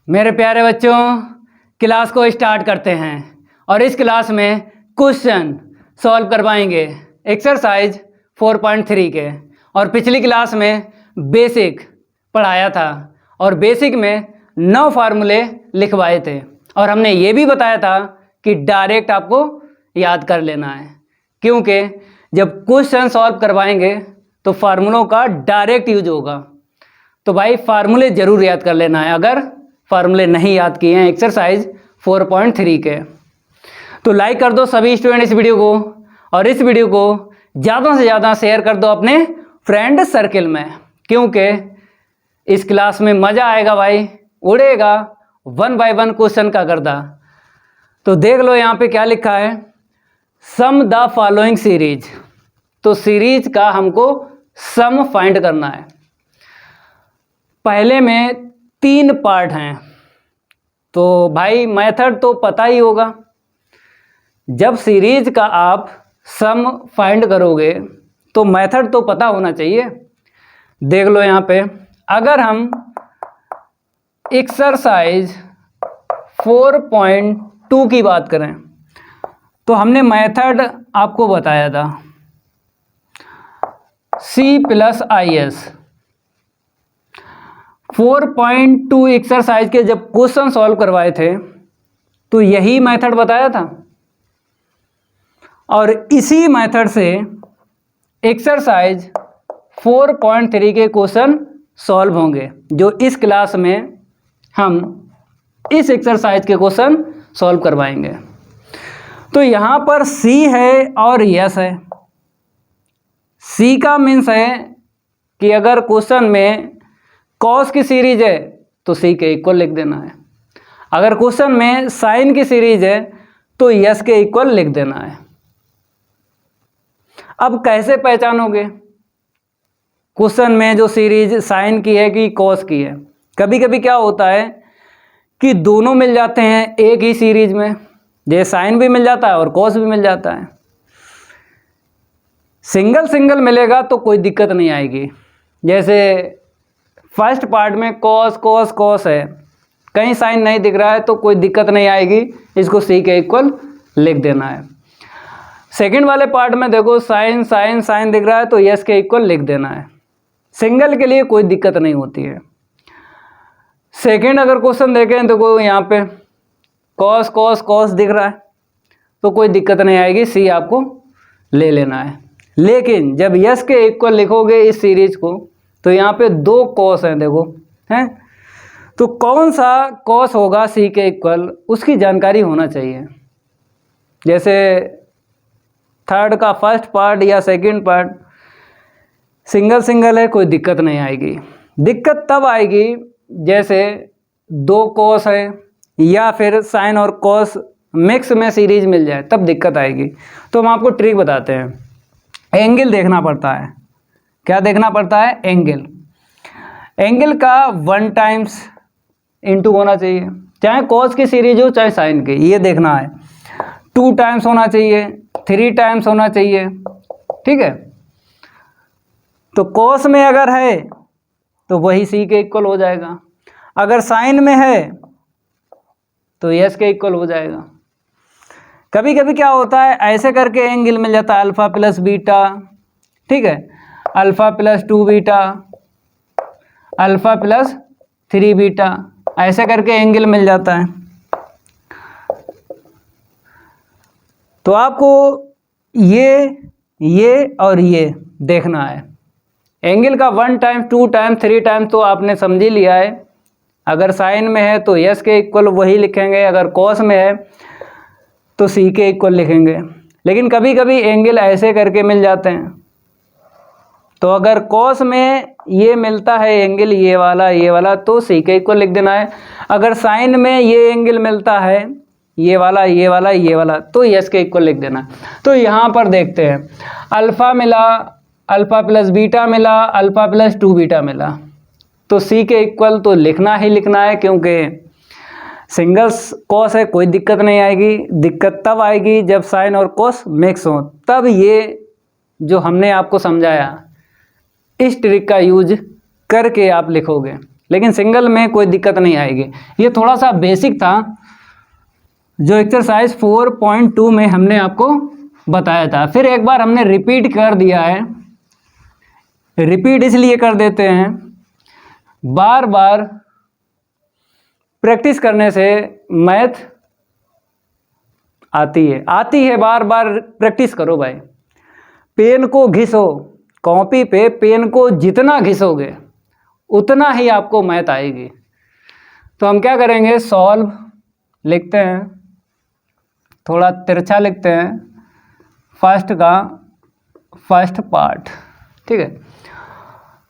मेरे प्यारे बच्चों, क्लास को स्टार्ट करते हैं और इस क्लास में क्वेश्चन सॉल्व करवाएंगे एक्सरसाइज 4.3 के। और पिछली क्लास में बेसिक पढ़ाया था और बेसिक में 9 फार्मूले लिखवाए थे और हमने ये भी बताया था कि डायरेक्ट आपको याद कर लेना है, क्योंकि जब क्वेश्चन सॉल्व करवाएंगे तो फार्मूलों का डायरेक्ट यूज होगा। तो भाई फार्मूले ज़रूर याद कर लेना है अगर फार्मूले नहीं याद किए हैं एक्सरसाइज 4.3 के। तो लाइक कर दो सभी स्टूडेंट इस वीडियो को, और इस वीडियो को ज़्यादा से ज़्यादा शेयर कर दो अपने फ्रेंड सर्किल में, क्योंकि इस क्लास में मज़ा आएगा भाई, उड़ेगा 1 बाय 1 क्वेश्चन का गर्दा। तो देख लो यहाँ पे क्या लिखा है, सम द फॉलोइंग सीरीज। तो सीरीज का हमको सम फाइंड करना है। पहले में 3 पार्ट हैं, तो भाई मेथड तो पता ही होगा। जब सीरीज का आप सम फाइंड करोगे तो मेथड तो पता होना चाहिए। देख लो यहाँ पे, अगर हम एक्सरसाइज 4.2 की बात करें तो हमने मेथड आपको बताया था C+IS। 4.2 एक्सरसाइज के जब क्वेश्चन सॉल्व करवाए थे तो यही मेथड बताया था, और इसी मेथड से एक्सरसाइज 4.3 के क्वेश्चन सॉल्व होंगे, जो इस क्लास में हम इस एक्सरसाइज के क्वेश्चन सॉल्व करवाएंगे। तो यहाँ पर C है और यस है। C का मीन्स है कि अगर क्वेश्चन में कॉस की सीरीज है तो C के इक्वल लिख देना है, अगर क्वेश्चन में साइन की सीरीज है तो यस के इक्वल लिख देना है। अब कैसे पहचानोगे क्वेश्चन में जो सीरीज साइन की है कि कॉस की है? कभी कभी क्या होता है कि दोनों मिल जाते हैं एक ही सीरीज में, जैसे साइन भी मिल जाता है और कॉस भी मिल जाता है। सिंगल सिंगल मिलेगा तो कोई दिक्कत नहीं आएगी। जैसे फर्स्ट पार्ट में कॉस कॉस कॉस है, कहीं साइन नहीं दिख रहा है तो कोई दिक्कत नहीं आएगी, इसको C के इक्वल लिख देना है। सेकंड वाले पार्ट में देखो साइन साइन साइन दिख रहा है तो यस के इक्वल लिख देना है। सिंगल के लिए कोई दिक्कत नहीं होती है। सेकंड अगर क्वेश्चन देखें तो यहाँ पे कॉस कॉस कॉस दिख रहा है तो कोई दिक्कत नहीं आएगी, C आपको ले लेना है। लेकिन जब यस के इक्वल लिखोगे इस सीरीज को तो यहाँ पे 2 कॉस हैं, देखो हैं, तो कौन सा कॉस होगा C के इक्वल, उसकी जानकारी होना चाहिए। जैसे थर्ड का फर्स्ट पार्ट या सेकंड पार्ट सिंगल सिंगल है, कोई दिक्कत नहीं आएगी। दिक्कत तब आएगी जैसे 2 कॉस है या फिर साइन और कॉस मिक्स में सीरीज मिल जाए, तब दिक्कत आएगी। तो हम आपको ट्रिक बताते हैं। एंगल देखना पड़ता है। क्या देखना पड़ता है? एंगल। एंगल का 1 टाइम्स इंटू होना चाहिए, चाहे कॉस की सीरीज हो चाहे साइन की, ये देखना है। 2 टाइम्स होना चाहिए, 3 टाइम्स होना चाहिए, ठीक है। तो कॉस में अगर है तो वही C के इक्वल हो जाएगा, अगर साइन में है तो यस के इक्वल हो जाएगा। कभी कभी क्या होता है, ऐसे करके एंगल मिल जाता है अल्फा प्लस बीटा, ठीक है, alpha plus 2 beta, alpha plus 3 beta, ऐसे करके एंगल मिल जाता है। तो आपको ये और ये देखना है। एंगल का 1 टाइम 2 टाइम 3 टाइम तो आपने समझ ही लिया है। अगर साइन में है तो यस के इक्वल वही लिखेंगे, अगर कॉस में है तो C के इक्वल लिखेंगे। लेकिन कभी कभी एंगल ऐसे करके मिल जाते हैं, तो अगर कॉस में ये मिलता है एंगल ये वाला तो C के इक्वल लिख देना है। अगर साइन में ये एंगल मिलता है ये वाला तो यस के इक्वल लिख देना है। तो यहाँ पर देखते हैं, अल्फ़ा मिला, अल्फ़ा प्लस बीटा मिला, अल्फ़ा प्लस 2 बीटा मिला, तो C के इक्वल तो लिखना ही लिखना है, क्योंकि सिंगल कॉस है, कोई दिक्कत नहीं आएगी। दिक्कत तब आएगी जब साइन और कॉस मिक्स हो, तब ये जो हमने आपको समझाया इस ट्रिक का यूज करके आप लिखोगे। लेकिन सिंगल में कोई दिक्कत नहीं आएगी। ये थोड़ा सा बेसिक था जो एक्सरसाइज 4.2 में हमने आपको बताया था। फिर एक बार हमने रिपीट कर दिया है। रिपीट इसलिए कर देते हैं, बार बार प्रैक्टिस करने से मैथ आती है। बार बार प्रैक्टिस करो भाई। पेन को घिसो, कॉपी पे पेन को जितना घिसोगे उतना ही आपको मैथ आएगी। तो हम क्या करेंगे, सॉल्व लिखते हैं, थोड़ा तिरछा लिखते हैं, फर्स्ट पार्ट, ठीक है।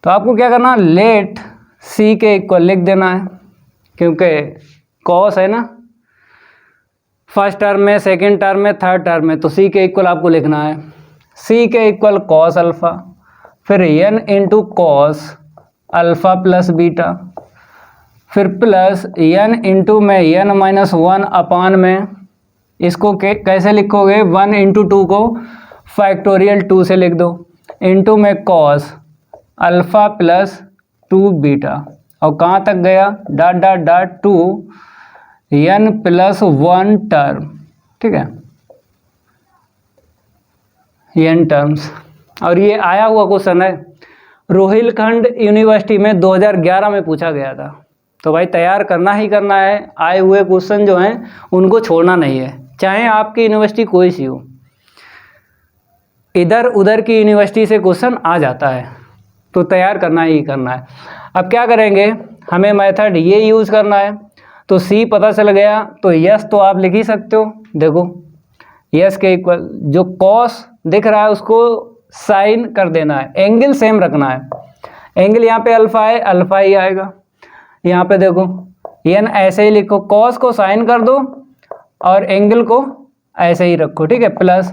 तो आपको क्या करना, लेट सी के इक्वल लिख देना है, क्योंकि कॉस है ना, फर्स्ट टर्म में, सेकंड टर्म में, थर्ड टर्म में, तो सी के इक्वल आपको लिखना है। सी के इक्वल कॉस अल्फ़ा, फिर n into cos alpha plus beta, फिर प्लस एन इंटू में एन माइनस 1 अपान में, इसको कैसे लिखोगे, 1 इंटू 2 को फैक्टोरियल 2 से लिख दो, इंटू में कॉस अल्फ़ा प्लस 2 बीटा, और कहाँ तक गया, dot dot dot 2 n plus 1 term, ठीक है, एन टर्म्स। और ये आया हुआ क्वेश्चन है, रोहिलखंड यूनिवर्सिटी में 2011 में पूछा गया था। तो भाई तैयार करना ही करना है, आए हुए क्वेश्चन जो हैं उनको छोड़ना नहीं है, चाहे आपकी यूनिवर्सिटी कोई सी हो। इधर उधर की यूनिवर्सिटी से क्वेश्चन आ जाता है, तो तैयार करना ही करना है। अब क्या करेंगे, हमें मेथड ये यूज़ करना है। तो सी पता चल गया, तो यस तो आप लिख ही सकते हो। देखो यस के इक्वल जो कॉस दिख रहा है उसको साइन कर देना है, एंगल सेम रखना है। एंगल यहाँ पे अल्फ़ा है, अल्फ़ा ही आएगा। यहाँ पे देखो एन ऐसे ही लिखो, कॉस को साइन कर दो और एंगल को ऐसे ही रखो, ठीक है, प्लस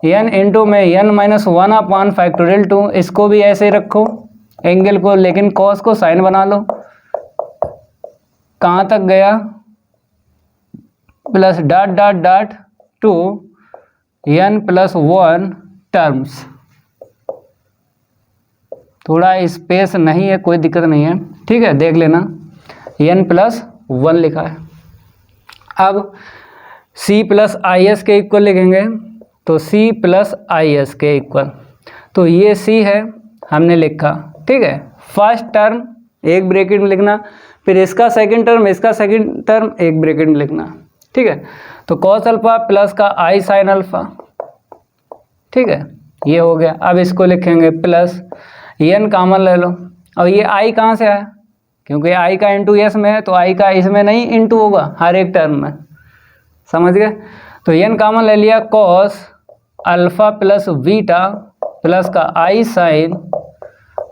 एन इंटू में एन माइनस 1 अपान फैक्टोरियल 2, इसको भी ऐसे ही रखो एंगल को, लेकिन कॉस को साइन बना लो। कहाँ तक गया, plus dot dot dot 2 n plus 1 terms. थोड़ा स्पेस नहीं है, कोई दिक्कत नहीं है, ठीक है, देख लेना, एन प्लस 1 लिखा है। अब सी प्लस आई एस के इक्वल लिखेंगे, तो सी प्लस आई एस के इक्वल, तो ये सी है हमने लिखा, ठीक है। फर्स्ट टर्म एक ब्रैकेट में लिखना, फिर इसका सेकंड टर्म, इसका सेकंड टर्म एक ब्रैकेट में लिखना, ठीक है। तो कॉस अल्फ़ा प्लस का आई साइन अल्फ़ा, ठीक है, ये हो गया। अब इसको लिखेंगे प्लस एन कॉमन ले लो, और ये आई कहाँ से आया, क्योंकि आई का इंटू एस में है, तो आई का इसमें नहीं इंटू होगा हर एक टर्म में, समझ गए। तो एन कॉमन ले लिया, cos alpha plus beta plus का आई साइन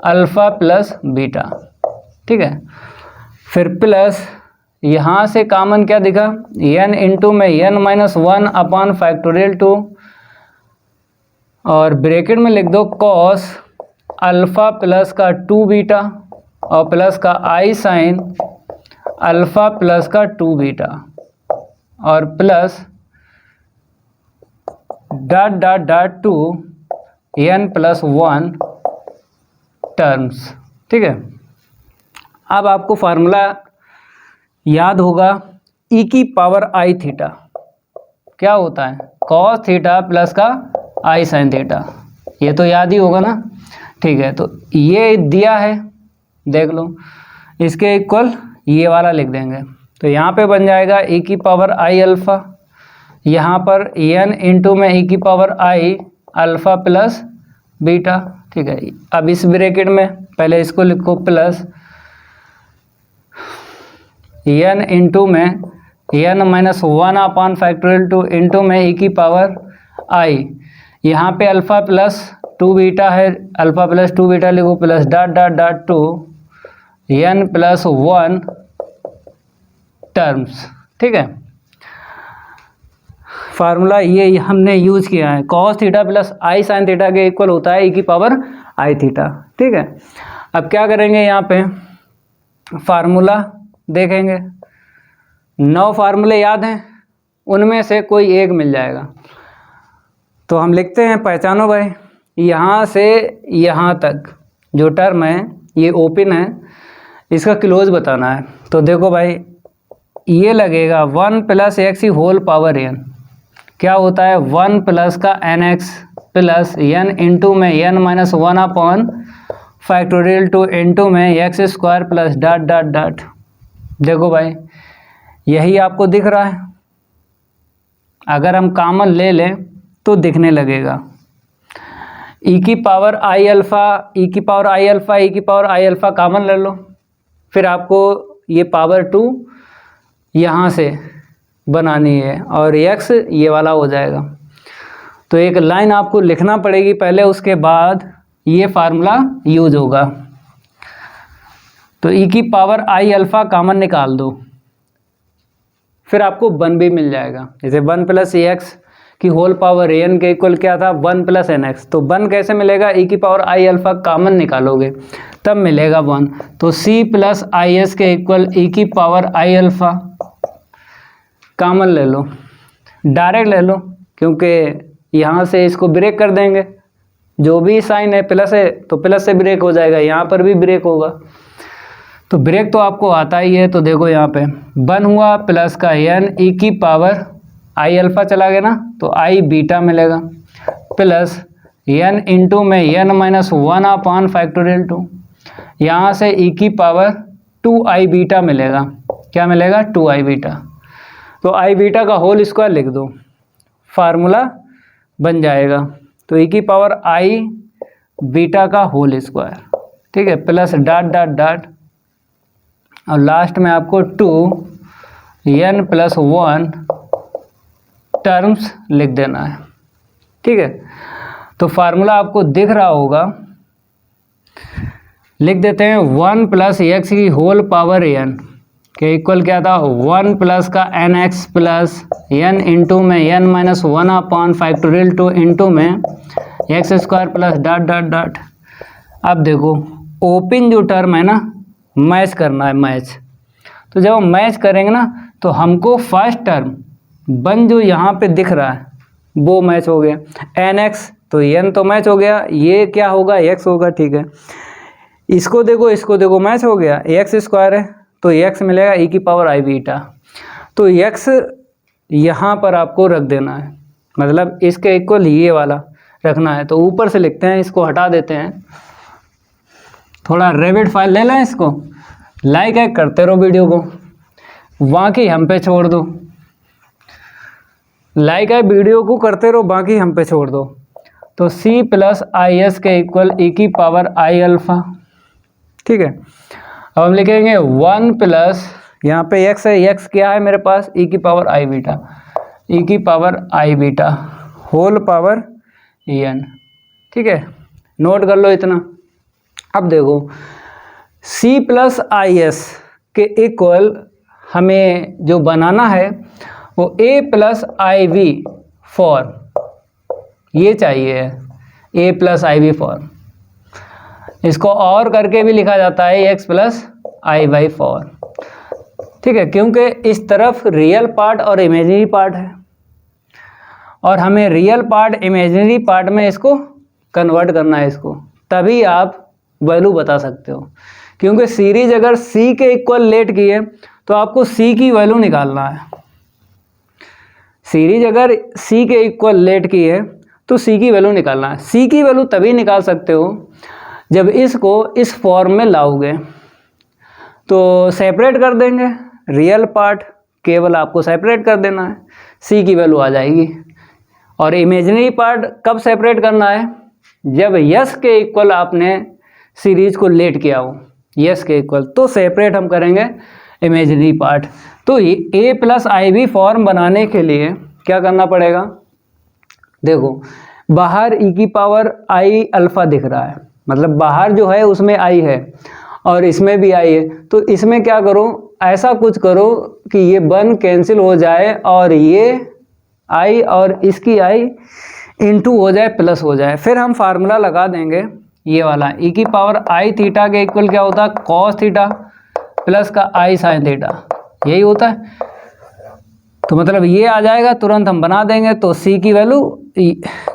अल्फ़ा प्लस बीटा, ठीक है। फिर प्लस यहाँ से कॉमन क्या दिखा, एन इंटू में एन माइनस 1 अपान फैक्टोरियल 2, और ब्रैकेट में लिख दो कॉस अल्फ़ा प्लस का 2 बीटा और प्लस का आई साइन अल्फ़ा प्लस का 2 बीटा, और plus dot dot dot 2 n plus 1 terms, ठीक है। अब आपको फार्मूला याद होगा, ई की पावर आई थीटा क्या होता है, कॉस थीटा प्लस का आई साइन थीटा, ये तो याद ही होगा ना, ठीक है। तो ये दिया है, देख लो, इसके इक्वल ये वाला लिख देंगे, तो यहाँ पे बन जाएगा ई की पावर आई अल्फ़ा, यहाँ पर एन इंटू में ई की power i alpha plus beta, ठीक है। अब इस ब्रैकेट में पहले इसको लिखो प्लस एन इंटू में N minus 1 upon factorial 2 into में ई की पावर आई, यहाँ पे अल्फ़ा प्लस 2 बीटा है, अल्फ़ा प्लस 2 बीटा लिखो, plus dot dot dot 2 n plus 1 terms, ठीक है। फार्मूला ये हमने यूज किया है, कॉस थीटा प्लस आई साइन थीटा के इक्वल होता है ई की पावर आई थीटा, ठीक है। अब क्या करेंगे, यहाँ पे फार्मूला देखेंगे, 9 फार्मूले याद हैं, उनमें से कोई एक मिल जाएगा। तो हम लिखते हैं, पहचानो भाई, यहाँ से यहाँ तक जो टर्म है ये ओपन है, इसका क्लोज बताना है। तो देखो भाई ये लगेगा 1 प्लस एक्स ही होल पावर एन, क्या होता है 1 प्लस का N x plus N into में N minus 1 upon factorial two into में x square plus dot dot dot. देखो भाई यही आपको दिख रहा है, अगर हम कॉमन ले लें तो दिखने लगेगा ई की पावर आई अल्फ़ा, ई की पावर आई अल्फ़ा, ई की पावर आई अल्फ़ा कॉमन ले लो, फिर आपको ये पावर 2 यहाँ से बनानी है और x ये वाला हो जाएगा। तो एक लाइन आपको लिखना पड़ेगी पहले, उसके बाद ये फार्मूला यूज होगा। तो e की पावर आई अल्फ़ा कॉमन निकाल दो, फिर आपको 1 भी मिल जाएगा। जैसे 1 प्लस एक्स की होल पावर एन के इक्वल क्या था 1 प्लस एन एक्स, तो 1 कैसे मिलेगा e की पावर आई अल्फ़ा कॉमन निकालोगे तब मिलेगा 1। तो c प्लस आई एस के इक्वल e की पावर आई अल्फ़ा कॉमन ले लो, डायरेक्ट ले लो, क्योंकि यहाँ से इसको ब्रेक कर देंगे, जो भी साइन है प्लस है तो प्लस से ब्रेक हो जाएगा, यहाँ पर भी ब्रेक होगा। तो ब्रेक तो आपको आता ही है। तो देखो यहाँ पे 1 हुआ प्लस का n ई की पावर आई अल्फ़ा चला गया ना, तो आई बीटा मिलेगा प्लस n इंटू में n माइनस 1 अपॉन फैक्टोरियल 2, यहाँ से e की पावर 2i बीटा मिलेगा। क्या मिलेगा 2i बीटा। तो i बीटा का होल स्क्वायर लिख दो, फार्मूला बन जाएगा। तो e की पावर i बीटा का होल स्क्वायर, ठीक है, प्लस डॉट डॉट डॉट और लास्ट में आपको 2n प्लस 1 टर्म्स लिख देना है, ठीक है। तो फार्मूला आपको दिख रहा होगा, लिख देते हैं 1 प्लस एक्स की होल पावर n के इक्वल क्या था 1 प्लस का N x plus n into में n minus 1 upon factorial 2 into में x square plus dot dot dot. अब देखो ओपन जो टर्म है ना मैच करना है, मैच। तो जब हम मैच करेंगे ना तो हमको फर्स्ट टर्म 1 जो यहाँ पे दिख रहा है वो मैच हो गया, एन एक्स तो n तो मैच हो गया, ये क्या होगा x होगा, ठीक है। इसको देखो मैच हो गया, एक्स स्क्वायर है तो x मिलेगा e की पावर आई बीटा। तो x यहाँ पर आपको रख देना है, मतलब इसके इक्वल ये वाला रखना है। तो ऊपर से लिखते हैं, इसको हटा देते हैं, थोड़ा रेविड फाइल ले लें, इसको लाइक है करते रहो वीडियो को, बाकी हम पे छोड़ दो। लाइक है वीडियो को करते रहो, बाकी हम पे छोड़ दो। तो c प्लस आई एस के इक्वल e की पावर आई अल्फ़ा, ठीक है। अब हम लिखेंगे 1 प्लस यहाँ पे x है, x क्या है मेरे पास e की पावर आई बीटा, e की power I beta whole power n, ठीक है, नोट कर लो इतना। अब देखो c प्लस आई एस के इक्वल हमें जो बनाना है वो a plus i v form, ये चाहिए a plus i v form. इसको और करके भी लिखा जाता है x plus i y form, ठीक है, क्योंकि इस तरफ रियल पार्ट और इमेजिनरी पार्ट है और हमें रियल पार्ट इमेजिनरी पार्ट में इसको कन्वर्ट करना है, इसको तभी आप वैल्यू बता सकते हो। क्योंकि सीरीज अगर c के इक्वल लेट की है तो आपको c की वैल्यू निकालना है। सीरीज अगर c के इक्वल लेट की है तो c की वैल्यू निकालना है। c की वैल्यू तभी निकाल सकते हो जब इसको इस फॉर्म में लाओगे। तो सेपरेट कर देंगे, रियल पार्ट केवल आपको सेपरेट कर देना है, c की वैल्यू आ जाएगी। और इमेजिनरी पार्ट कब सेपरेट करना है, जब यस के इक्वल आपने सीरीज को लेट किया हो, यस के इक्वल, तो सेपरेट हम करेंगे इमेजिनरी पार्ट। तो a plus i v form बनाने के लिए क्या करना पड़ेगा, देखो बाहर e की पावर आई अल्फ़ा दिख रहा है, मतलब बाहर जो है उसमें i है और इसमें भी i है। तो इसमें क्या करो, ऐसा कुछ करो कि ये 1 कैंसिल हो जाए और ये i और इसकी i इंटू हो जाए, प्लस हो जाए। फिर हम फार्मूला लगा देंगे ये वाला, e की पावर आई थीटा के इक्वल क्या होता है कॉस थीटा प्लस का आई साइन थीटा, यही होता है। तो मतलब ये आ जाएगा, तुरंत हम बना देंगे। तो c की वैल्यू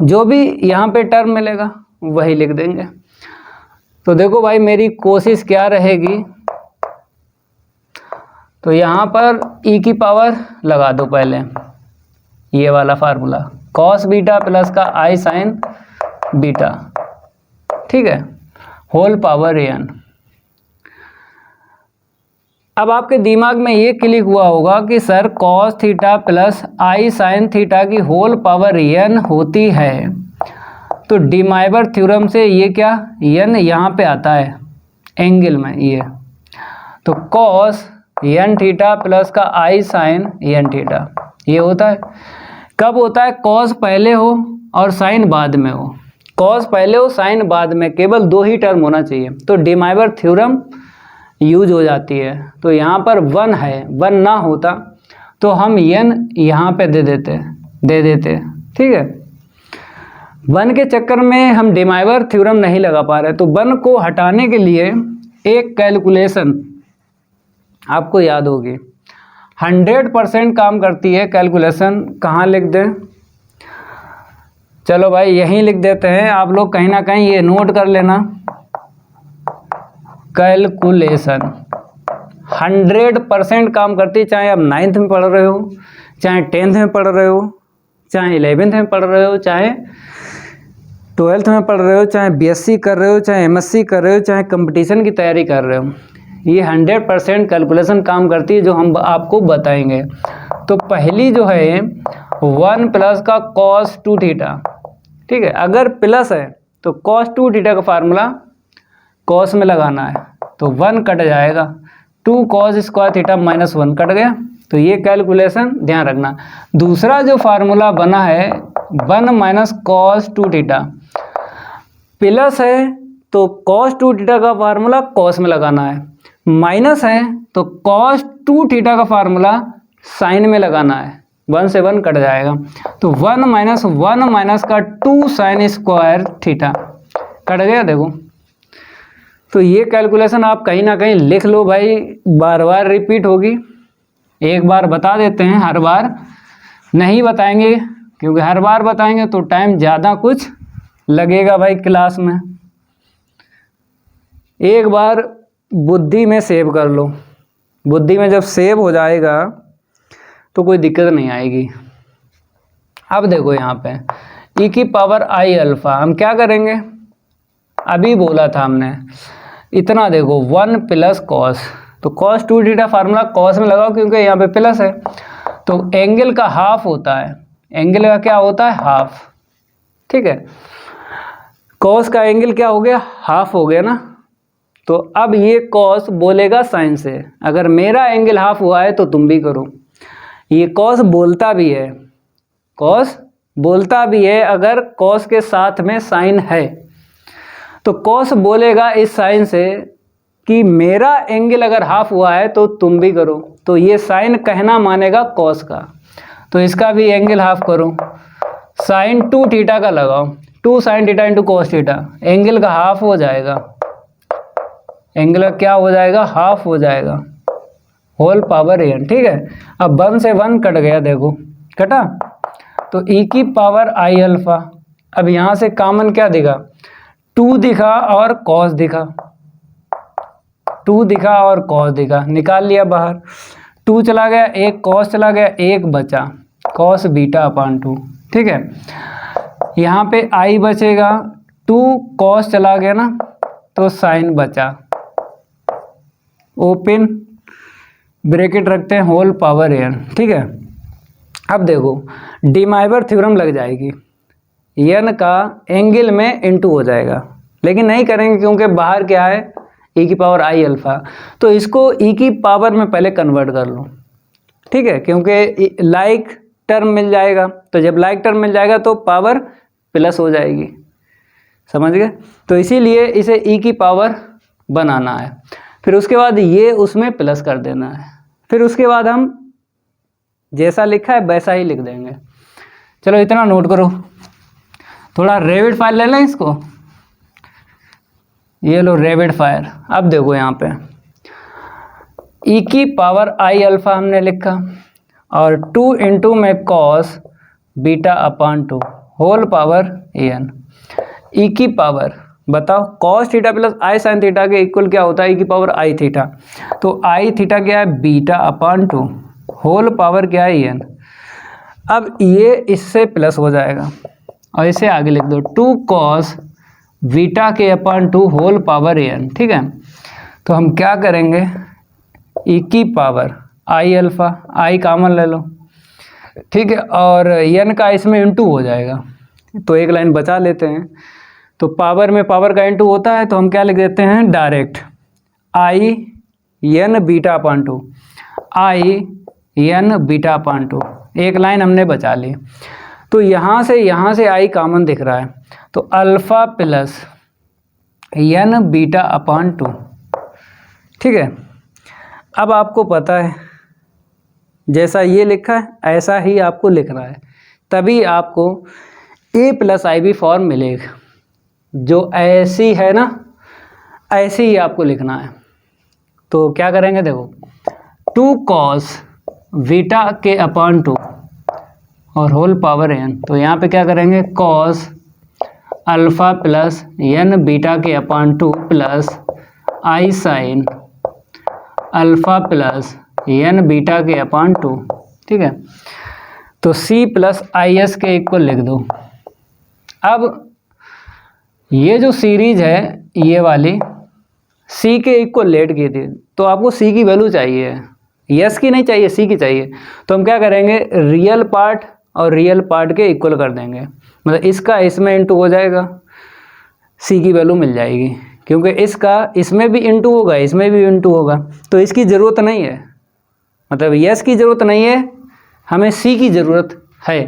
जो भी यहाँ पे टर्म मिलेगा वही लिख देंगे। तो देखो भाई मेरी कोशिश क्या रहेगी तो यहाँ पर ई की पावर लगा दो पहले, ये वाला फार्मूला कॉस बीटा प्लस का आई साइन बीटा, ठीक है, होल पावर एन। अब आपके दिमाग में ये क्लिक हुआ होगा कि सर कॉस थीटा प्लस आई साइन थीटा की होल पावर एन होती है, तो डिमाइवर थ्योरम से ये क्या एन यहाँ पे आता है एंगल में, ये तो कॉस एन थीटा प्लस का आई साइन एन थीटा ये होता है। कब होता है? कॉस पहले हो और साइन बाद में हो। कॉस पहले हो साइन बाद में, केवल दो ही टर्म होना चाहिए, तो डिमाइवर थ्योरम यूज हो जाती है। तो यहाँ पर 1 है, 1 ना होता तो हम एन यहाँ पे दे देते, ठीक है। 1 के चक्कर में हम डिमाइवर थ्योरम नहीं लगा पा रहे, तो 1 को हटाने के लिए एक कैलकुलेशन आपको याद होगी, 100% काम करती है कैलकुलेशन। कहाँ लिख दें? चलो भाई यहीं लिख देते हैं, आप लोग कहीं ना कहीं ये नोट कर लेना। कैलकुलेशन 100% काम करती है, चाहे आप 9th में पढ़ रहे हो, चाहे 10th में पढ़ रहे हो, चाहे 11th में पढ़ रहे हो, चाहे 12th में पढ़ रहे हो, चाहे BSc कर रहे हो, चाहे MSc कर रहे हो, चाहे कंपटीशन की तैयारी कर रहे हो, ये 100% कैलकुलेशन काम करती है, जो हम आपको बताएंगे। तो पहली जो है 1 प्लस का cos 2 थीटा, ठीक है। अगर प्लस है तो cos 2 थीटा का फार्मूला cos में लगाना है, तो 1 कट जाएगा, 2 cos square theta minus 1 cut गया, तो ये कैलकुलेशन ध्यान रखना। दूसरा जो फार्मूला बना है 1 माइनस cos 2 थीटा, प्लस है तो cos 2 थीटा का फार्मूला cos में लगाना है, माइनस है तो cos 2 थीटा का फार्मूला साइन में लगाना है, 1 से 1 कट जाएगा, तो 1 माइनस का 2 साइन स्क्वायर थीटा कट गया, देखो। तो ये कैलकुलेशन आप कहीं ना कहीं लिख लो भाई, बार बार रिपीट होगी, एक बार बता देते हैं, हर बार नहीं बताएंगे, क्योंकि हर बार बताएंगे तो टाइम ज़्यादा कुछ लगेगा भाई क्लास में। एक बार बुद्धि में सेव कर लो, बुद्धि में जब सेव हो जाएगा तो कोई दिक्कत नहीं आएगी। अब देखो यहाँ पे e की पावर आई अल्फ़ा, हम क्या करेंगे? अभी बोला था हमने इतना, देखो 1 प्लस कॉस, तो cos 2 थीटा फार्मूला cos में लगाओ, क्योंकि यहाँ पे प्लस है, तो एंगल का हाफ होता है, एंगल का क्या होता है? हाफ, ठीक है। cos का एंगल क्या हो गया? हाफ हो गया ना। तो अब ये cos बोलेगा साइन से, अगर मेरा एंगल हाफ हुआ है तो तुम भी करो। ये cos बोलता भी है, cos बोलता भी है, अगर cos के साथ में साइन है तो cos बोलेगा इस साइन से कि मेरा एंगल अगर हाफ हुआ है तो तुम भी करो। तो ये साइन कहना मानेगा cos का, तो इसका भी एंगल हाफ करो, साइन 2 थीटा का लगाओ, 2 sine theta into cos theta, angle का हाफ हो जाएगा, एंगल का क्या हो जाएगा? हाफ हो जाएगा, होल पावर एन, ठीक है। अब 1 से 1 कट गया, देखो कटा, तो e की पावर आई अल्फ़ा, अब यहाँ से कॉमन क्या दिखा? 2 दिखा और cos दिखा, 2 दिखा और cos दिखा, निकाल लिया बाहर, 2 चला गया, एक cos चला गया, एक बचा cos बीटा अपान 2, ठीक है। यहाँ पे i बचेगा, 2 cos चला गया ना, तो साइन बचा, ओपन ब्रैकेट रखते हैं, होल पावर एन, ठीक है। अब देखो डिमाइवर थ्योरम लग जाएगी, एन का एंगल में इनटू हो जाएगा, लेकिन नहीं करेंगे क्योंकि बाहर क्या है? e की पावर आई अल्फ़ा, तो इसको e की पावर में पहले कन्वर्ट कर लो, ठीक है, क्योंकि लाइक टर्म मिल जाएगा, तो जब लाइक टर्म मिल जाएगा तो पावर प्लस हो जाएगी, समझ गए? तो इसीलिए इसे e की पावर बनाना है, फिर उसके बाद ये उसमें प्लस कर देना है, फिर उसके बाद हम जैसा लिखा है वैसा ही लिख देंगे। चलो इतना नोट करो, थोड़ा रेविड फाइल ले लें इसको, ये लो रेविड फायर। अब देखो यहाँ पे e की पावर आई अल्फ़ा हमने लिखा, और 2 इंटू में cos beta upon 2 whole power n, e की पावर बताओ कॉस थीटा प्लस आई साइन थीटा के इक्वल क्या होता है, ई की पावर आई थीटा। तो आई थीटा क्या है, बीटा अपॉन 2 होल पावर क्या है एन। अब ये इससे प्लस हो जाएगा और इसे आगे लिख दो 2 कॉस बीटा के अपॉन 2 होल पावर एन। ठीक है, तो हम क्या करेंगे, ई की पावर आई अल्फा, आई कॉमन ले लो, ठीक है, और एन का इसमें इंटू हो जाएगा, तो एक लाइन बचा लेते हैं। तो पावर में पावर का इंटू होता है, तो हम क्या लिख देते हैं direct i n beta upon 2, i n beta upon 2, एक लाइन हमने बचा ली। तो यहाँ से आई कॉमन दिख रहा है, तो alpha plus N beta upon 2। ठीक है, अब आपको पता है जैसा ये लिखा है ऐसा ही आपको लिखना है, तभी आपको ए प्लस आई बी फॉर्म मिलेगा। जो ऐसी है ना ऐसे ही आपको लिखना है। तो क्या करेंगे, देखो 2 कॉस बीटा के अपॉन 2 और होल पावर एन, तो यहाँ पे क्या करेंगे cos alpha plus N beta के अपॉन 2 प्लस आई sine alpha plus N beta के अपॉन 2। ठीक है, तो सी प्लस आई एस के इक्वल लिख दो। अब ये जो सीरीज है ये वाली सी के इक्वल लेट की थी, तो आपको सी की वैल्यू चाहिए, यस की नहीं चाहिए, सी की चाहिए। तो हम क्या करेंगे, रियल पार्ट और रियल पार्ट के इक्वल कर देंगे, मतलब इसका इसमें इंटू हो जाएगा, सी की वैल्यू मिल जाएगी, क्योंकि इसका इसमें भी इंटू होगा इसमें भी इंटू होगा, तो इसकी ज़रूरत नहीं है, मतलब यस की ज़रूरत नहीं है, हमें सी की ज़रूरत है।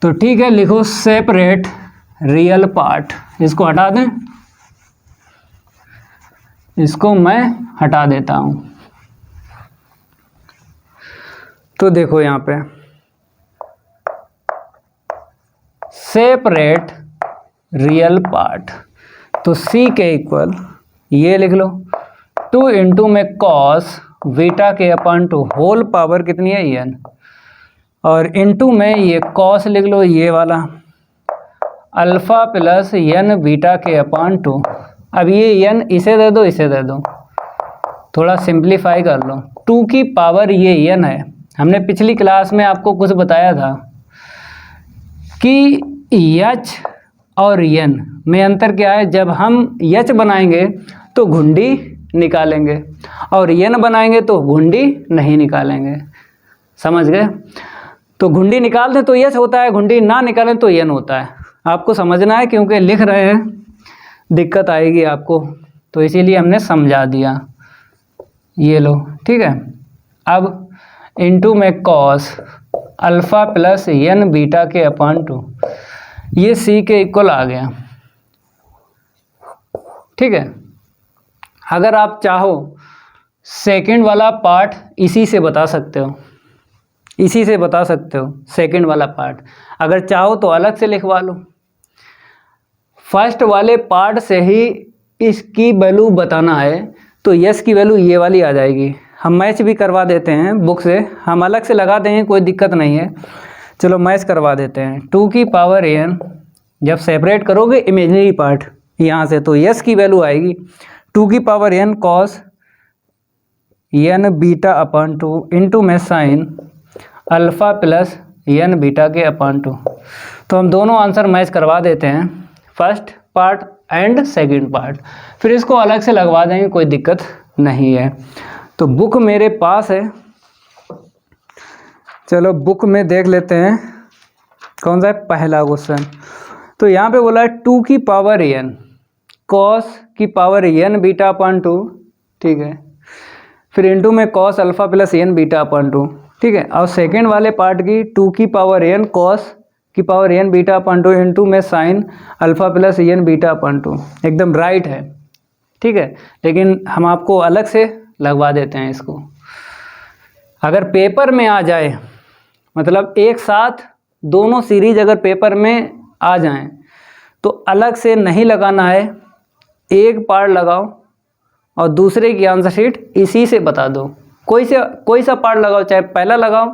तो ठीक है, लिखो सेपरेट रियल पार्ट, इसको हटा दें, इसको मैं हटा देता हूँ। तो देखो यहाँ पे सेपरेट रियल पार्ट, तो सी के इक्वल ये लिख लो 2 इंटू में कॉस बीटा के अपॉन 2 होल पावर कितनी है एन, और इंटू में ये कॉस लिख लो ये वाला अल्फ़ा प्लस एन बीटा के अपॉन 2। अब ये एन इसे दे दो इसे दे दो, थोड़ा सिंप्लीफाई कर लो, 2 की पावर ये एन है। हमने पिछली क्लास में आपको कुछ बताया था कि एच और एन में अंतर क्या है, जब हम एच बनाएंगे तो घुंडी निकालेंगे और एन बनाएंगे तो घुंडी नहीं निकालेंगे, समझ गए। तो घुंडी निकाल दें तो एच होता है, घुंडी ना निकालें तो एन होता है। आपको समझना है क्योंकि लिख रहे हैं दिक्कत आएगी आपको, तो इसीलिए हमने समझा दिया। ये लो, ठीक है। अब इंटू में cos alpha plus N beta के अपॉन 2, ये सी के इक्वल आ गया। ठीक है, अगर आप चाहो सेकंड वाला पार्ट इसी से बता सकते हो, इसी से बता सकते हो सेकंड वाला पार्ट, अगर चाहो तो अलग से लिखवा लो। फर्स्ट वाले पार्ट से ही इसकी वैल्यू बताना है, तो यस की वैल्यू ये वाली आ जाएगी। हम मैच भी करवा देते हैं बुक से, हम अलग से लगा देंगे, कोई दिक्कत नहीं है। चलो मैच करवा देते हैं। 2 की पावर एन जब सेपरेट करोगे इमेजिनरी पार्ट यहाँ से, तो यस की वैल्यू आएगी 2 की power N cos N beta upon 2 into में sine alpha plus N beta के अपॉन 2। तो हम दोनों आंसर मैच करवा देते हैं, first part and second part, फिर इसको अलग से लगवा देंगे, कोई दिक्कत नहीं है। तो बुक मेरे पास है, चलो बुक में देख लेते हैं कौन सा है पहला क्वेश्चन। तो यहाँ पे बोला है 2 की पावर एन कॉस की पावर एन बीटा अपॉन 2, ठीक है, फिर इंटू में cos alpha plus N beta upon 2, ठीक है। और सेकंड वाले पार्ट की 2 की पावर एन कॉस की power N beta upon 2 into में sine alpha plus N beta upon 2, एकदम राइट है, ठीक है। लेकिन हम आपको अलग से लगवा देते हैं इसको। अगर पेपर में आ जाए, मतलब एक साथ दोनों सीरीज अगर पेपर में आ जाएं, तो अलग से नहीं लगाना है, एक पार्ट लगाओ और दूसरे की आंसर शीट इसी से बता दो। कोई सा पार्ट लगाओ, चाहे पहला लगाओ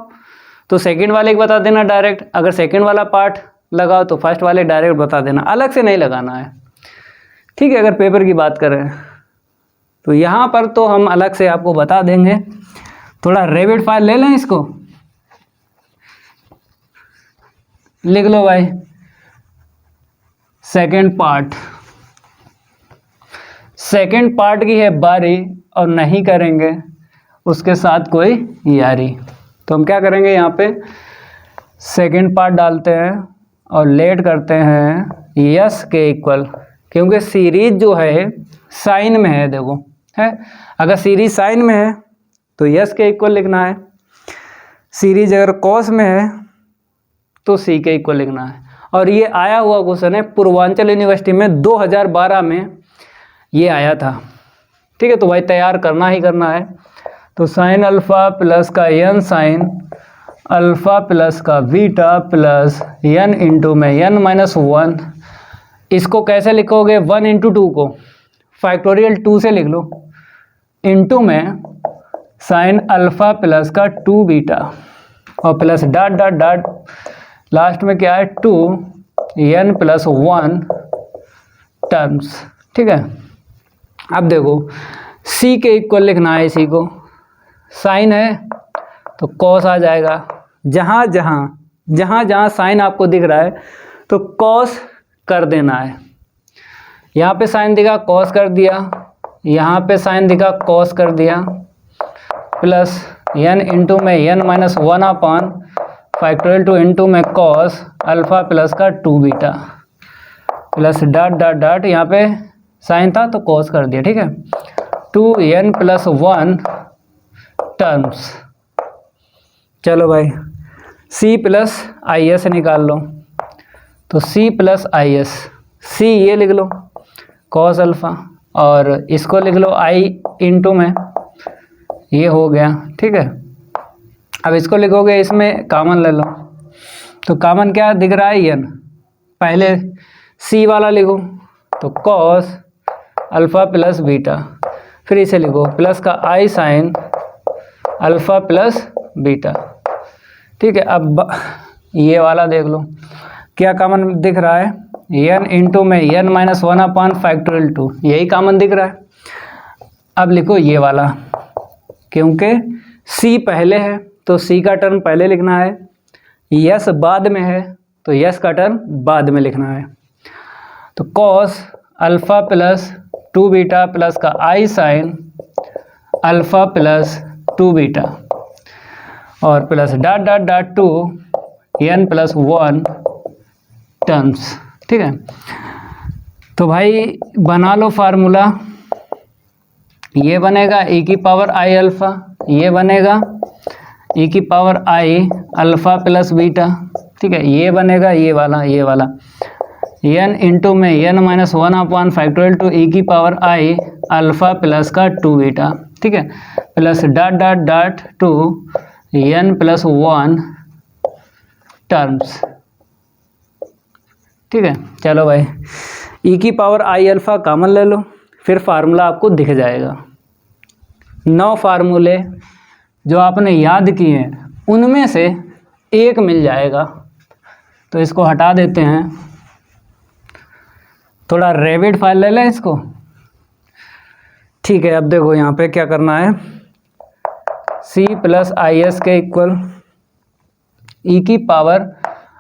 तो सेकंड वाले को बता देना डायरेक्ट, अगर सेकंड वाला पार्ट लगाओ तो फर्स्ट वाले डायरेक्ट बता देना, अलग से नहीं लगाना है। ठीक है, अगर पेपर की बात करें तो यहाँ पर तो हम अलग से आपको बता देंगे। थोड़ा रैपिड फायर ले लें, इसको लिख लो भाई। सेकंड पार्ट की है बारी और नहीं करेंगे उसके साथ कोई यारी। तो हम क्या करेंगे, यहाँ पे सेकंड पार्ट डालते हैं और लेट करते हैं यस के इक्वल, क्योंकि सीरीज जो है साइन में है, देखो है, अगर सीरीज साइन में है तो यस के इक्वल लिखना है, सीरीज अगर कॉस में है तो सी के इक्वल लिखना है। और ये आया हुआ क्वेश्चन है पूर्वांचल यूनिवर्सिटी में 2012 में ये आया था। ठीक है, तो भाई तैयार करना ही करना है। तो साइन अल्फ़ा प्लस का एन साइन अल्फ़ा प्लस का बीटा प्लस एन इंटू में एन माइनस 1, इसको कैसे लिखोगे, 1 इंटू 2 को फैक्टोरियल 2 से लिख लो, इंटू में साइन अल्फ़ा प्लस का 2 बीटा और plus dot dot dot last में क्या है 2 एन प्लस 1 टर्म्स। ठीक है, अब देखो सी के इक्वल लिखना है, इसी को साइन है तो कॉस आ जाएगा, जहाँ जहाँ साइन आपको दिख रहा है तो कॉस कर देना है। यहाँ पे साइन दिखा कॉस कर दिया, यहाँ पे साइन दिखा कॉस कर दिया, प्लस एन इंटू में N minus 1 upon factorial 2 into में कॉस अल्फ़ा प्लस का 2 beta plus dot dot dot, यहाँ पे साइन था तो कॉस कर दिया। ठीक है, 2n प्लस 1 टर्म्स। चलो भाई c प्लस आई एस निकाल लो, तो c प्लस आई एस, सी ये लिख लो कॉस अल्फ़ा और इसको लिख लो i इंटू में, ये हो गया। ठीक है, अब इसको लिखोगे, इसमें कामन ले लो, तो कामन क्या दिख रहा है n, पहले c वाला लिखो तो कॉस अल्फ़ा प्लस बीटा, फिर इसे लिखो प्लस का i sine alpha plus beta. ठीक है, अब ये वाला देख लो क्या कामन दिख रहा है, n इंटू में n माइनस 1 अपॉन फैक्टोरियल 2, यही कामन दिख रहा है। अब लिखो ये वाला, क्योंकि c पहले है तो c का टर्म पहले लिखना है, यस बाद में है तो यस का टर्म बाद में लिखना है। तो cos alpha plus 2 beta plus का i sine alpha plus 2 beta और plus dot dot dot 2 n plus 1 terms. ठीक है, तो भाई बना लो फार्मूला, ये बनेगा e की पावर i अल्फ़ा, ये बनेगा e की power i alpha plus beta. ठीक है, ये बनेगा ये वाला n इंटू में n minus 1 upon factorial 2 e की पावर i अल्फ़ा प्लस का 2 बीटा। ठीक है, plus dot dot dot 2 n plus 1 terms. ठीक है, चलो भाई e की पावर i अल्फ़ा कॉमन ले लो, फिर फार्मूला आपको दिख जाएगा। 9 फार्मूले जो आपने याद किए हैं उनमें से एक मिल जाएगा, तो इसको हटा देते हैं। थोड़ा रैपिड फायर ले लें इसको। ठीक है, अब देखो यहाँ पे क्या करना है, c प्लस आई एस के इक्वल e की पावर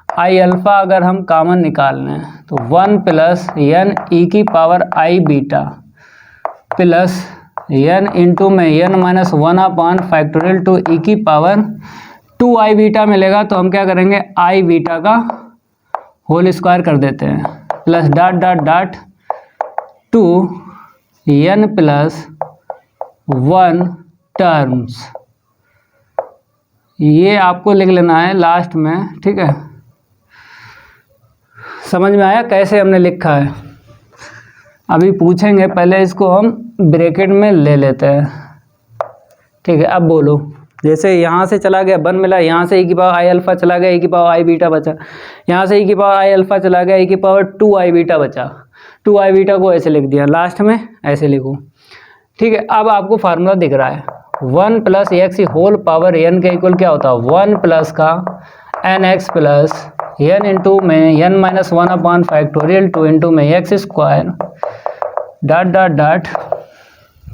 i अल्फ़ा अगर हम कॉमन निकाल लें तो 1 प्लस n e की power i beta plus n into में n minus 1 upon factorial 2 e की पावर 2i बीटा मिलेगा। तो हम क्या करेंगे, i बीटा का होल स्क्वायर कर देते हैं, plus dot dot dot 2 n plus 1 terms, ये आपको लिख लेना है लास्ट में। ठीक है, समझ में आया कैसे हमने लिखा है? अभी पूछेंगे, पहले इसको हम ब्रैकेट में ले लेते हैं। ठीक है, अब बोलो, जैसे यहाँ से चला गया 1 मिला, यहाँ से e की पावर i अल्फ़ा चला गया, e की पावर i बीटा बचा, यहाँ से e की पावर i अल्फ़ा चला गया, e की पावर 2i बीटा बचा, 2i बीटा को ऐसे लिख दिया, लास्ट में ऐसे लिखो। ठीक है, अब आपको फार्मूला दिख रहा है 1 plus X whole power n के इक्वल क्या होता है, 1 प्लस का N x plus n into में n minus 1 upon factorial 2 into में x square dot dot dot,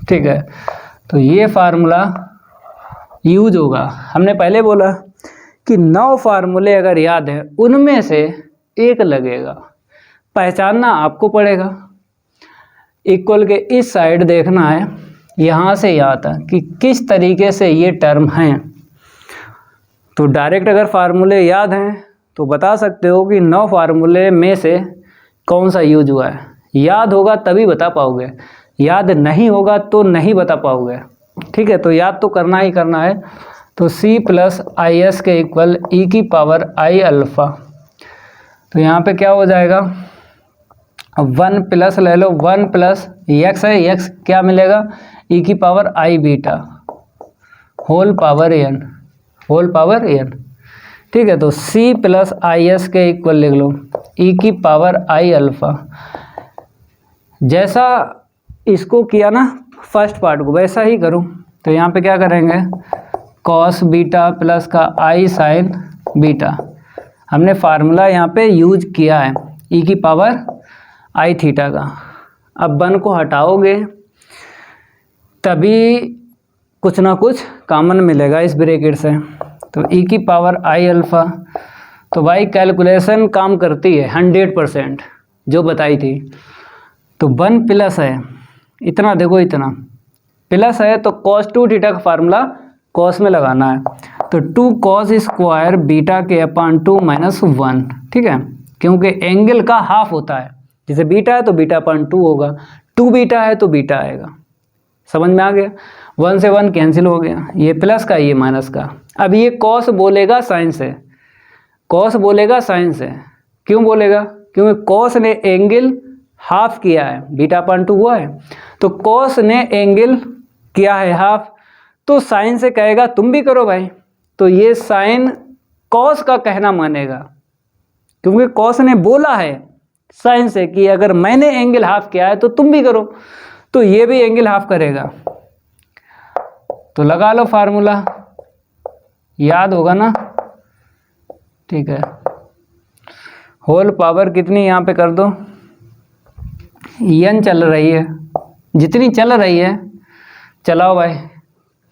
ठीक है। तो ये फार्मूला यूज होगा। हमने पहले बोला कि 9 फार्मूले अगर याद है उनमें से एक लगेगा, पहचानना आपको पड़ेगा। इक्वल के इस साइड देखना है, यहाँ से याद है कि किस तरीके से ये टर्म हैं। तो डायरेक्ट अगर फार्मूले याद हैं तो बता सकते हो कि 9 फार्मूले में से कौन सा यूज हुआ है। याद होगा तभी बता पाओगे, याद नहीं होगा तो नहीं बता पाओगे, ठीक है। तो याद तो करना ही करना है। तो c प्लस आई एस के इक्वल ई की पावर आई अल्फ़ा। तो यहाँ पे क्या हो जाएगा, 1 प्लस ले लो, 1 प्लस x है, x क्या मिलेगा, ई की power I beta whole power n, whole power n, ठीक है। तो c प्लस आई एस के इक्वल लिख लो ई की पावर आई अल्फ़ा। जैसा इसको किया ना फर्स्ट पार्ट को, वैसा ही करूँ। तो यहाँ पे क्या करेंगे, कॉस बीटा प्लस का आई साइन बीटा। हमने फार्मूला यहाँ पे यूज किया है ई की पावर आई थीटा का। अब 1 को हटाओगे तभी कुछ ना कुछ कॉमन मिलेगा इस ब्रैकेट से। तो ई की पावर आई अल्फ़ा। तो भाई कैलकुलेशन काम करती है 100% जो बताई थी। तो 1 प्लस है, इतना देखो, इतना प्लस है तो cos 2 थीटा का फार्मूला cos में लगाना है। तो 2 cos स्क्वायर बीटा के अपान 2 माइनस 1, ठीक है। क्योंकि एंगल का हाफ होता है, जैसे बीटा है तो बीटा अपान 2 होगा, 2 बीटा है तो बीटा आएगा। समझ में आ गया, 1 से 1 कैंसिल हो गया, ये प्लस का ये माइनस का। अब ये cos बोलेगा साइन से, cos बोलेगा साइन से। क्यों बोलेगा, क्योंकि cos ने एंगल हाफ किया है, बीटा अपान 2 हुआ है, तो cos ने एंगल किया है हाफ, तो साइन से कहेगा तुम भी करो भाई। तो ये साइन cos का कहना मानेगा, क्योंकि cos ने बोला है साइन से कि अगर मैंने एंगल हाफ किया है तो तुम भी करो, तो ये भी एंगल हाफ करेगा। तो लगा लो फार्मूला, याद होगा ना, ठीक है। होल पावर कितनी यहाँ पे कर दो, n चल रही है, जितनी चल रही है चलाओ भाई।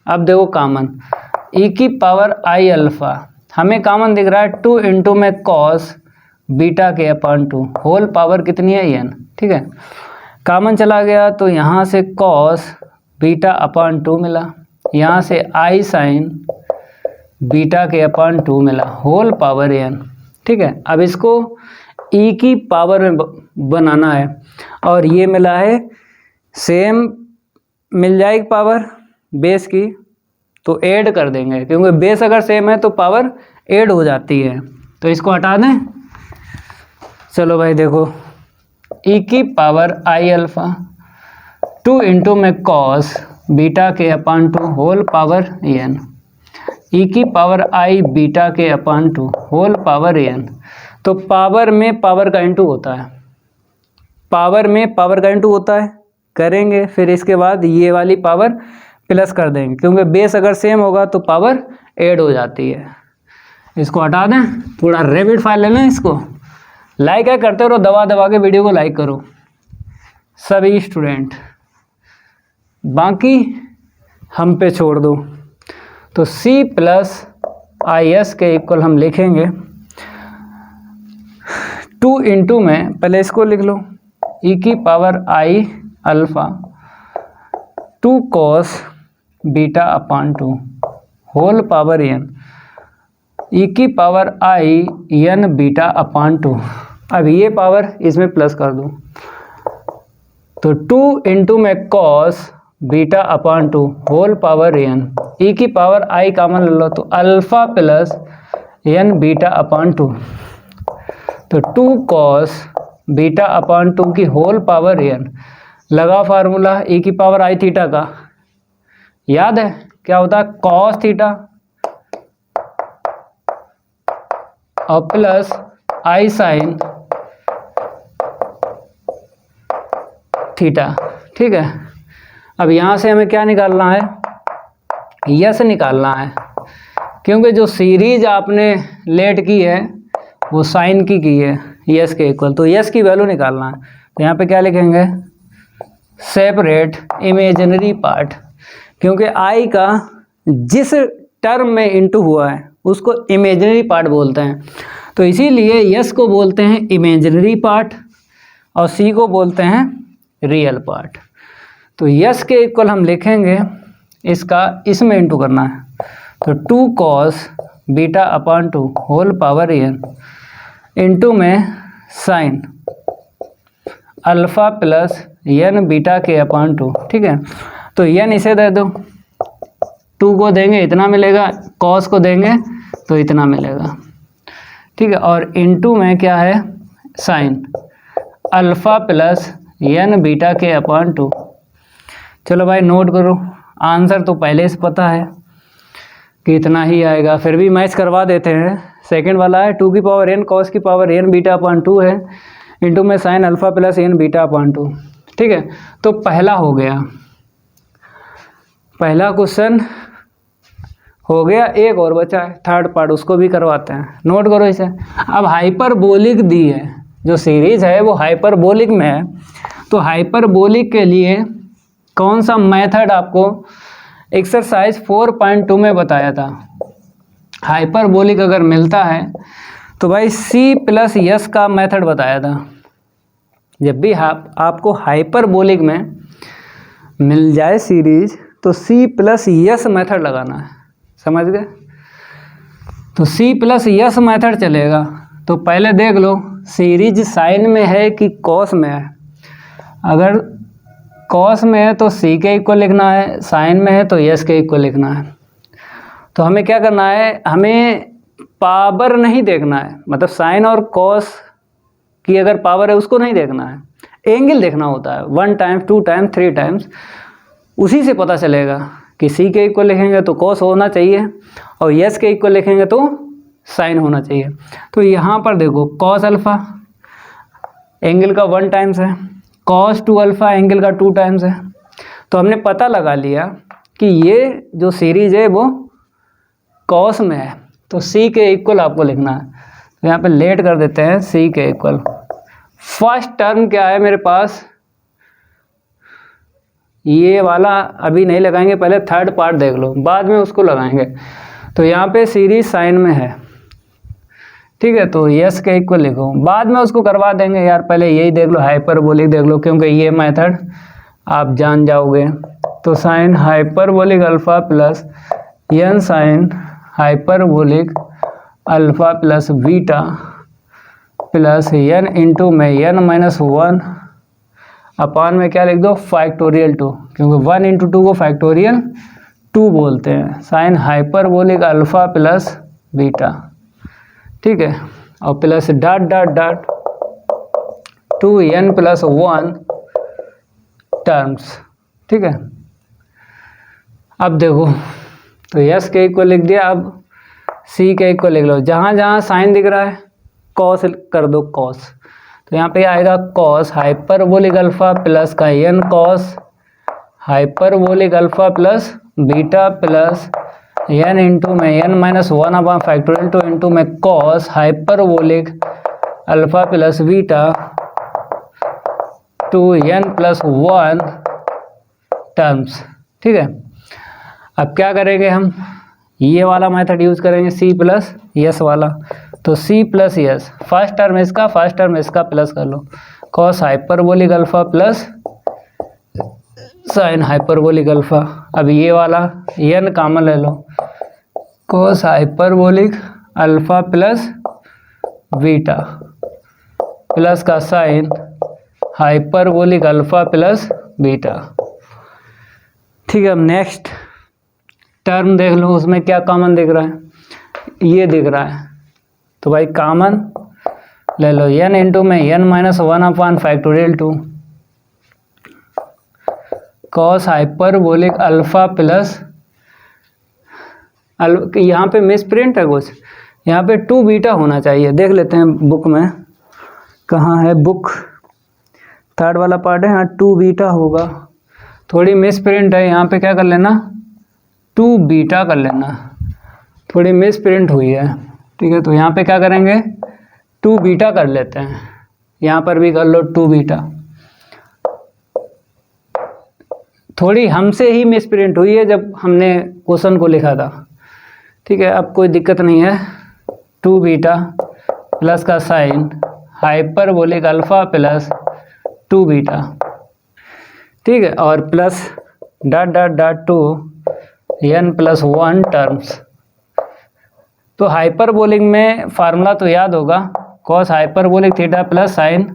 अब देखो कॉमन, ई की पावर आई अल्फ़ा हमें कॉमन दिख रहा है, 2 इंटू में cos बीटा के अपान 2, होल पावर कितनी है n, ठीक है। कॉमन चला गया तो यहाँ से cos बीटा अपान 2 मिला, यहाँ से आई साइन बीटा के अपान 2 मिला, होल पावर n, ठीक है। अब इसको e की पावर में बनाना है, और ये मिला है सेम, मिल जाएगी पावर बेस की, तो ऐड कर देंगे, क्योंकि बेस अगर सेम है तो पावर ऐड हो जाती है। तो इसको हटा दें, चलो भाई देखो, e की पावर आई अल्फ़ा 2 इंटू में cos बीटा के upon 2 whole power n, e की पावर आई बीटा के अपान 2 होल पावर n। तो पावर में पावर का इंटू होता है, पावर में पावर का इंटू होता है, करेंगे। फिर इसके बाद ये वाली पावर प्लस कर देंगे, क्योंकि बेस अगर सेम होगा तो पावर ऐड हो जाती है। इसको हटा दें, थोड़ा रैपिड फायर ले लें। इसको लाइक है करते रहो, दबा दबा के वीडियो को लाइक करो सभी स्टूडेंट, बाकी हम पे छोड़ दो। तो c प्लस आई एस के इक्वल हम लिखेंगे 2 इंटू में, पहले इसको लिख लो, e की power i alpha 2 cos beta upon 2 whole power n, e की power i n beta upon 2। अब ये पावर इसमें प्लस कर दो, तो 2 इंटू में cos beta upon 2 whole power n, e की पावर आई कॉमन ले लो, तो alpha plus n beta upon 2। तो 2 cos बीटा अपान 2 की होल पावर n, लगा फार्मूला e की पावर आई थीटा का, याद है क्या होता है, cos थीटा और प्लस आई साइन थीटा, ठीक है। अब यहाँ से हमें क्या निकालना है, यस निकालना है, क्योंकि जो सीरीज आपने लेट की है वो साइन की है यस के इक्वल, तो यस की वैल्यू निकालना है। तो यहाँ पे क्या लिखेंगे, सेपरेट इमेजिनरी पार्ट, क्योंकि आई का जिस टर्म में इंटू हुआ है उसको इमेजिनरी पार्ट बोलते हैं, तो इसीलिए यस को बोलते हैं इमेजिनरी पार्ट और सी को बोलते हैं रियल पार्ट। तो यस के इक्वल हम लिखेंगे, इसका इसमें इंटू करना है, तो 2 cos बीटा upon 2 whole power n into में sine alpha plus n beta के अपॉन 2, ठीक है। तो n इसे दे दो, 2 को देंगे इतना मिलेगा, cos को देंगे तो इतना मिलेगा, ठीक है। और इंटू में क्या है, sign alpha plus n beta के अपॉन 2। चलो भाई नोट करो, आंसर तो पहले से पता है कि इतना ही आएगा, फिर भी मैच करवा देते हैं। सेकंड वाला है 2 की पावर n cos की पावर n बीटा अपॉन 2 है, इंटू में sine alpha plus n beta upon 2, ठीक है। तो पहला हो गया, पहला क्वेश्चन हो गया। एक और बचा है थर्ड पार्ट, उसको भी करवाते हैं, नोट करो इसे। अब हाइपरबोलिक दी है, जो सीरीज़ है वो हाइपरबोलिक में है, तो हाइपरबोलिक के लिए कौन सा मेथड आपको एक्सरसाइज 4.2 में बताया था। हाइपरबोलिक अगर मिलता है तो भाई सी प्लस यस का मेथड बताया था। जब भी आपको हाइपरबोलिक में मिल जाए सीरीज तो सी प्लस यस मेथड लगाना है, समझ गए। तो सी प्लस यस मेथड चलेगा। तो पहले देख लो सीरीज साइन में है कि कॉस में है। अगर कॉस में है तो सी के इक्वल लिखना है, साइन में है तो यस के इक्वल लिखना है। तो हमें क्या करना है, हमें पावर नहीं देखना है, मतलब साइन और कॉस की अगर पावर है उसको नहीं देखना है, एंगल देखना होता है। 1 टाइम्स 2 टाइम्स 3 टाइम्स, उसी से पता चलेगा कि सी के इक्वल लिखेंगे तो कॉस होना चाहिए और यस के इक्वल लिखेंगे तो साइन होना चाहिए। तो यहाँ पर देखो कॉस अल्फ़ा एंगल का 1 टाइम्स है, कॉस 2 अल्फ़ा एंगल का 2 टाइम्स है। तो हमने पता लगा लिया कि ये जो सीरीज है वो कॉस में है, तो सी के इक्वल आपको लिखना है। तो यहाँ पे लेट कर देते हैं, सी के इक्वल फर्स्ट टर्म क्या है मेरे पास, ये वाला अभी नहीं लगाएंगे, पहले थर्ड पार्ट देख लो, बाद में उसको लगाएंगे। तो यहाँ पे सीरीज साइन में है, ठीक है, तो यस के इक्वल लिखो, बाद में उसको करवा देंगे यार, पहले यही देख लो, हाइपरबोलिक देख लो, क्योंकि ये मेथड आप जान जाओगे। तो sine hyperbolic alpha plus n sine hyperbolic alpha plus beta plus N into में एन माइनस 1 अपान में क्या लिख दो, फैक्टोरियल 2, क्योंकि 1 इंटू 2 को फैक्टोरियल 2 बोलते हैं। Sign hyperbolic alpha plus beta, ठीक है, और plus dot dot dot 2n plus 1 terms, ठीक है। अब देखो तो यस के इक्वल लिख दिया, अब सी के इक्वल लिख लो, जहाँ जहाँ साइन दिख रहा है कॉस कर दो कॉस। तो यहाँ पे आएगा कॉस हाइपरबोलिक अल्फ़ा प्लस का N cos hyperbolic alpha plus beta plus N into में N minus 1 upon factorial 2 into में cos hyperbolic alpha plus beta 2n plus 1 terms, ठीक है। अब क्या करेंगे हम, ये वाला मेथड यूज़ करेंगे, सी प्लस यस वाला। तो C plus S, first term इसका फर्स्ट टर्म इसका प्लस कर लो, cos hyperbolic alpha plus sine hyperbolic alpha. अब ये वाला एन कॉमन ले लो, cos hyperbolic alpha plus beta plus का sine hyperbolic alpha plus beta, ठीक है। अब नेक्स्ट टर्म देख लो, उसमें क्या कॉमन दिख रहा है, ये दिख रहा है, तो भाई कॉमन ले लो, एन इंटू में N minus 1 upon factorial 2 cos hyperbolic alpha plus यहाँ पे मिस प्रिंट है कुछ, यहाँ पे 2 बीटा होना चाहिए, देख लेते हैं बुक में कहाँ है, बुक थर्ड वाला पार्ट है, यहाँ 2 बीटा होगा, थोड़ी मिस प्रिंट है, यहाँ पे क्या कर लेना 2 बीटा कर लेना, थोड़ी मिस प्रिंट हुई है, ठीक है। तो यहाँ पे क्या करेंगे 2 बीटा कर लेते हैं, यहाँ पर भी कर लो 2 बीटा थोड़ी हमसे ही मिसप्रिंट हुई है जब हमने क्वेश्चन को लिखा था। ठीक है, अब कोई दिक्कत नहीं है। 2 बीटा प्लस का sine hyperbolic alpha plus 2 beta, ठीक है, और plus dot dot dot to n plus 1 terms. तो हाइपरबोलिक में फार्मूला तो याद होगा, cos hyperbolic theta plus sine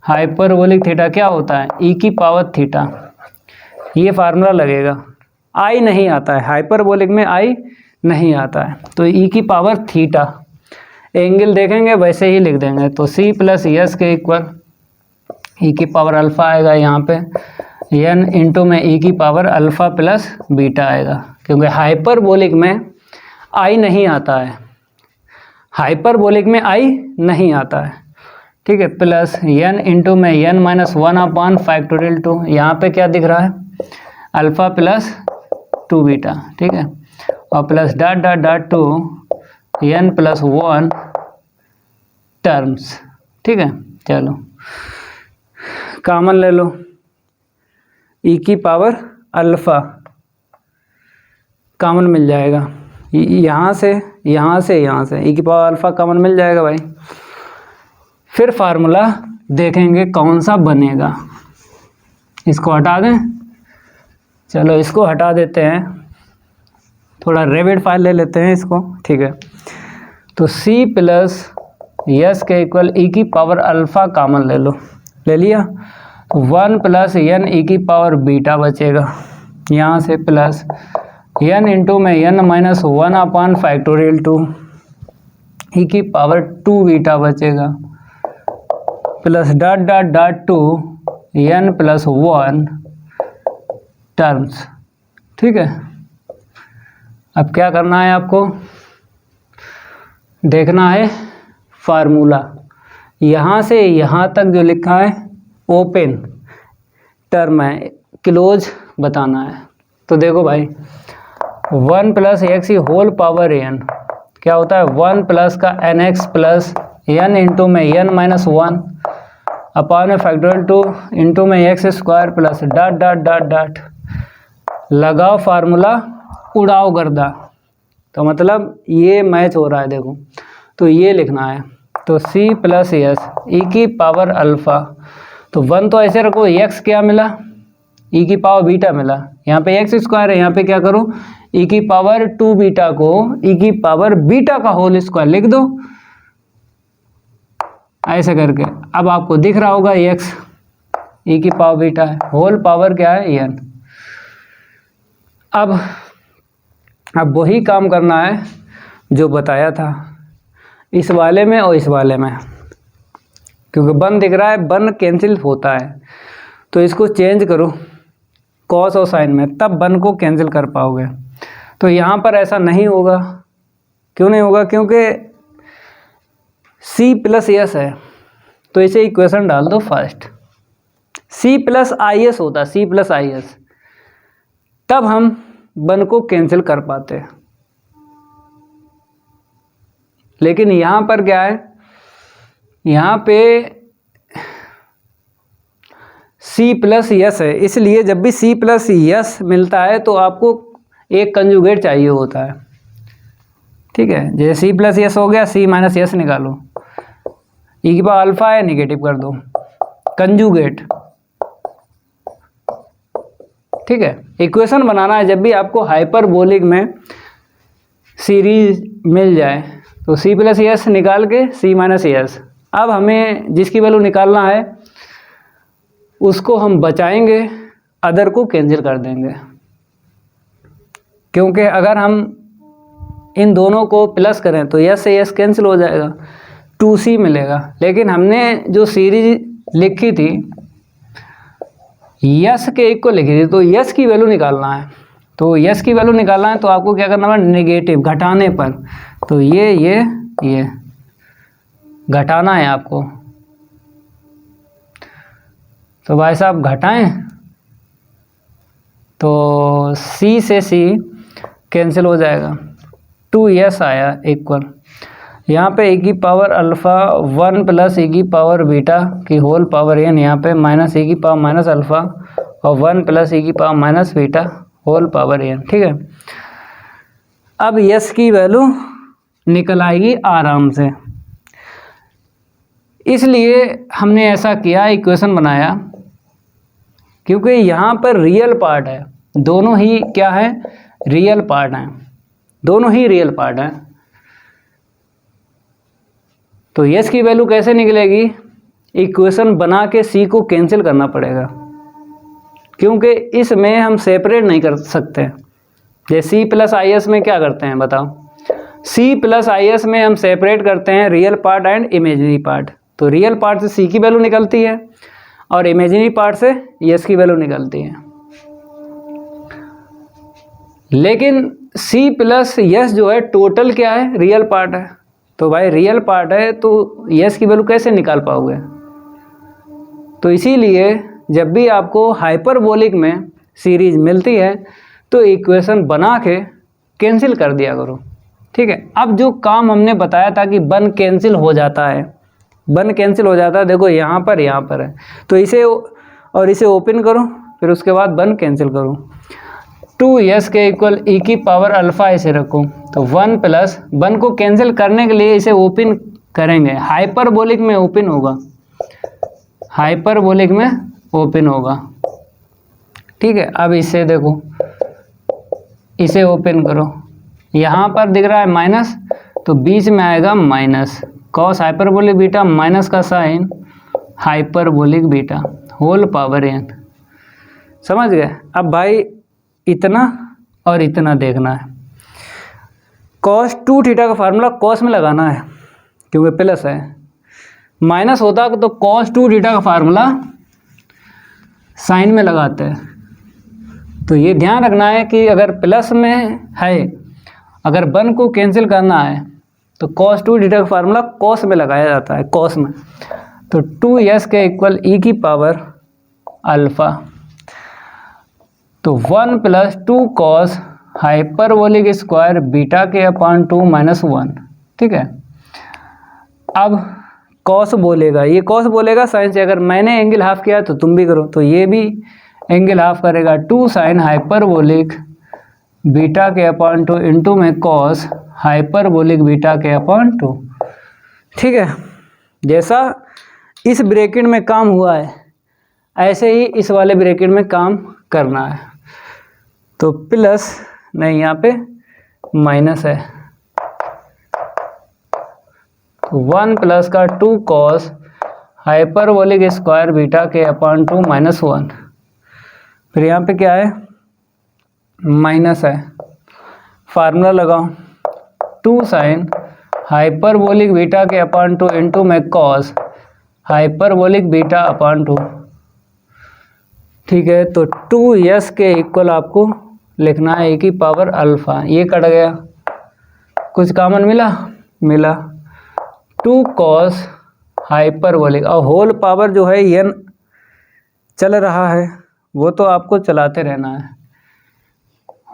hyperbolic theta क्या होता है, e की पावर थीटा। ये फार्मूला लगेगा। आई नहीं आता है, हाइपरबोलिक में आई नहीं आता है, तो e की पावर थीटा। एंगल देखेंगे वैसे ही लिख देंगे, तो c प्लस एस के इक्वल e की पावर अल्फ़ा आएगा यहाँ पे, n इंटू में e की पावर अल्फ़ा प्लस बीटा आएगा, क्योंकि हाइपरबोलिक में आई नहीं आता है, हाइपरबोलिक में आई नहीं आता है। ठीक है, प्लस n इंटू में n माइनस 1 अपॉन फैक्टोरियल 2, यहाँ पे क्या दिख रहा है, अल्फ़ा प्लस 2 बीटा। ठीक है, और plus dot dot dot to n plus 1 terms. ठीक है, चलो कॉमन ले लो, e की पावर अल्फ़ा कॉमन मिल जाएगा, यहाँ से यहाँ से यहाँ से e की पावर अल्फ़ा कॉमन मिल जाएगा भाई। फिर फार्मूला देखेंगे कौन सा बनेगा, इसको हटा दें, चलो इसको हटा देते हैं, थोड़ा रेविड फाइल ले लेते हैं इसको। ठीक है, तो c प्लस यस के इक्वल e की पावर अल्फ़ा कॉमन ले लो, ले लिया, 1 प्लस n e की पावर बीटा बचेगा यहाँ से, प्लस n इंटू में n minus 1 upon factorial 2 e की पावर 2 बीटा बचेगा, plus dot dot dot to n plus 1 terms. ठीक है, अब क्या करना है आपको, देखना है फार्मूला, यहाँ से यहाँ तक जो लिखा है ओपन टर्म है, क्लोज बताना है। तो देखो भाई 1 प्लस एक्स की होल पावर n क्या होता है, 1 प्लस का N x plus n into में n माइनस 1 अपॉन में फैक्टोरियल 2 इंटू में x square plus dot dot dot dot, लगाओ फार्मूला उड़ाओ गर्दा। तो मतलब ये मैच हो रहा है, देखो तो ये लिखना है, तो c प्लस एस ई की पावर अल्फ़ा, तो 1 तो ऐसे रखो, x क्या मिला, e की पावर बीटा मिला, यहाँ पे एक्स स्क्वायर है, यहाँ पे क्या करो, e की पावर 2 बीटा को e की पावर बीटा का होल स्क्वायर लिख दो, ऐसे करके। अब आपको दिख रहा होगा x e की पावर बीटा है, होल पावर क्या है n। अब वही काम करना है जो बताया था इस वाले में और इस वाले में, क्योंकि 1 दिख रहा है, 1 कैंसिल होता है, तो इसको चेंज करो कॉस और साइन में, तब 1 को कैंसिल कर पाओगे। तो यहाँ पर ऐसा नहीं होगा, क्यों नहीं होगा, क्योंकि c प्लस एस है, तो इसे इक्वेशन डाल दो first, c plus I S होता, c प्लस आई एस, तब हम 1 को कैंसिल कर पाते हैं। लेकिन यहाँ पर क्या है, यहाँ पे c प्लस यस है, इसलिए जब भी c प्लस यस मिलता है तो आपको एक कंजुगेट चाहिए होता है। ठीक है, जैसे c प्लस यस हो गया, c माइनस यस निकालो, e की पावर अल्फ़ा है, निगेटिव कर दो, कंजुगेट। ठीक है, इक्वेशन बनाना है जब भी आपको हाइपरबोलिक में सीरीज मिल जाए, तो c प्लस एस निकाल के c माइनस एस। अब हमें जिसकी वैल्यू निकालना है उसको हम बचाएंगे, अदर को कैंसिल कर देंगे, क्योंकि अगर हम इन दोनों को प्लस करें तो यस से यस कैंसिल हो जाएगा, 2c मिलेगा। लेकिन हमने जो सीरीज लिखी थी यस के इक्वल लिखी थी, तो यस की वैल्यू निकालना है, तो यस की वैल्यू निकालना है तो आपको क्या करना है, नेगेटिव घटाने पर, तो ये घटाना है आपको। तो भाई साहब घटाएं, तो c से c कैंसिल हो जाएगा, 2s आया इक्वल, यहाँ पे e की पावर अल्फ़ा 1 प्लस e की पावर बीटा की होल पावर n, यहाँ पे माइनस e की पावर माइनस अल्फ़ा और 1 प्लस ई की power minus beta whole power n. ठीक है, अब यस की वैल्यू निकल आएगी आराम से, इसलिए हमने ऐसा किया, इक्वेशन बनाया, क्योंकि यहाँ पर रियल पार्ट है, दोनों ही क्या है, रियल पार्ट हैं, दोनों ही रियल पार्ट हैं। तो यस की वैल्यू कैसे निकलेगी, इक्वेशन बना के सी को कैंसिल करना पड़ेगा, क्योंकि इसमें हम सेपरेट नहीं कर सकते। जैसे सी प्लस आई एस में क्या करते हैं बताओ, सी प्लस आई एस में हम सेपरेट करते हैं real part and imaginary part. तो रियल पार्ट से सी की वैल्यू निकलती है और इमेजिनरी पार्ट से यस की वैल्यू निकलती है। लेकिन सी प्लस यस जो है टोटल क्या है, रियल पार्ट है। तो भाई रियल पार्ट है तो यस की वैल्यू कैसे निकाल पाओगे। तो इसीलिए जब भी आपको हाइपरबोलिक में सीरीज मिलती है तो इक्वेशन बना के कैंसिल कर दिया करो। ठीक है, अब जो काम हमने बताया था कि वन कैंसिल हो जाता है, वन कैंसिल हो जाता है, देखो यहाँ पर है, तो इसे और इसे ओपन करो, फिर उसके बाद वन कैंसिल करो। 2s के इक्वल ई की पावर अल्फ़ा इसे रखो, तो 1 प्लस 1 को कैंसिल करने के लिए इसे ओपन करेंगे, हाइपरबोलिक में ओपन होगा, हाइपरबोलिक में ओपन होगा। ठीक है, अब इसे देखो, इसे ओपन करो, यहाँ पर दिख रहा है माइनस, तो बीच में आएगा minus cos hyperbolic beta minus का sine hyperbolic beta whole power N. समझ गए। अब भाई इतना और इतना देखना है, कॉस 2 थीटा का फार्मूला कॉस में लगाना है क्योंकि प्लस है, माइनस होता तो कॉस 2 थीटा का फार्मूला साइन में लगाते हैं। तो ये ध्यान रखना है कि अगर प्लस में है, अगर 1 को कैंसिल करना है तो cos 2 थीटा का फार्मूला cos में लगाया जाता है, cos में। तो 2s के इक्वल e की पावर अल्फ़ा, तो 1 plus 2 cos hyperbolic square beta के अपान 2 माइनस 1। ठीक है, अब cos बोलेगा, ये cos बोलेगा साइन से, अगर मैंने एंगल हाफ किया तो तुम भी करो, तो ये भी एंगल हाफ करेगा, 2 साइन हाइपरबोलिक बीटा के अपान 2 इंटू में cos हाइपरबोलिक बीटा के अपान 2। ठीक है, जैसा इस ब्रैकेट में काम हुआ है ऐसे ही इस वाले ब्रैकेट में काम करना है। तो प्लस नहीं, यहाँ पे माइनस है, 1 प्लस का 2 cos हाइपरबोलिक स्क्वायर बीटा के अपान 2 माइनस 1, फिर यहाँ पे क्या है, माइनस है, फार्मूला लगाओ, 2 साइन हाइपरबोलिक बीटा के अपान 2 इंटू में cos हाइपरबोलिक बीटा अपान 2। ठीक है, तो 2s के इक्वल आपको लिखना है e की पावर अल्फ़ा, ये कट गया, कुछ कॉमन मिला 2 cos हाइपरबोलिक, और होल पावर जो है n चल रहा है वो तो आपको चलाते रहना है,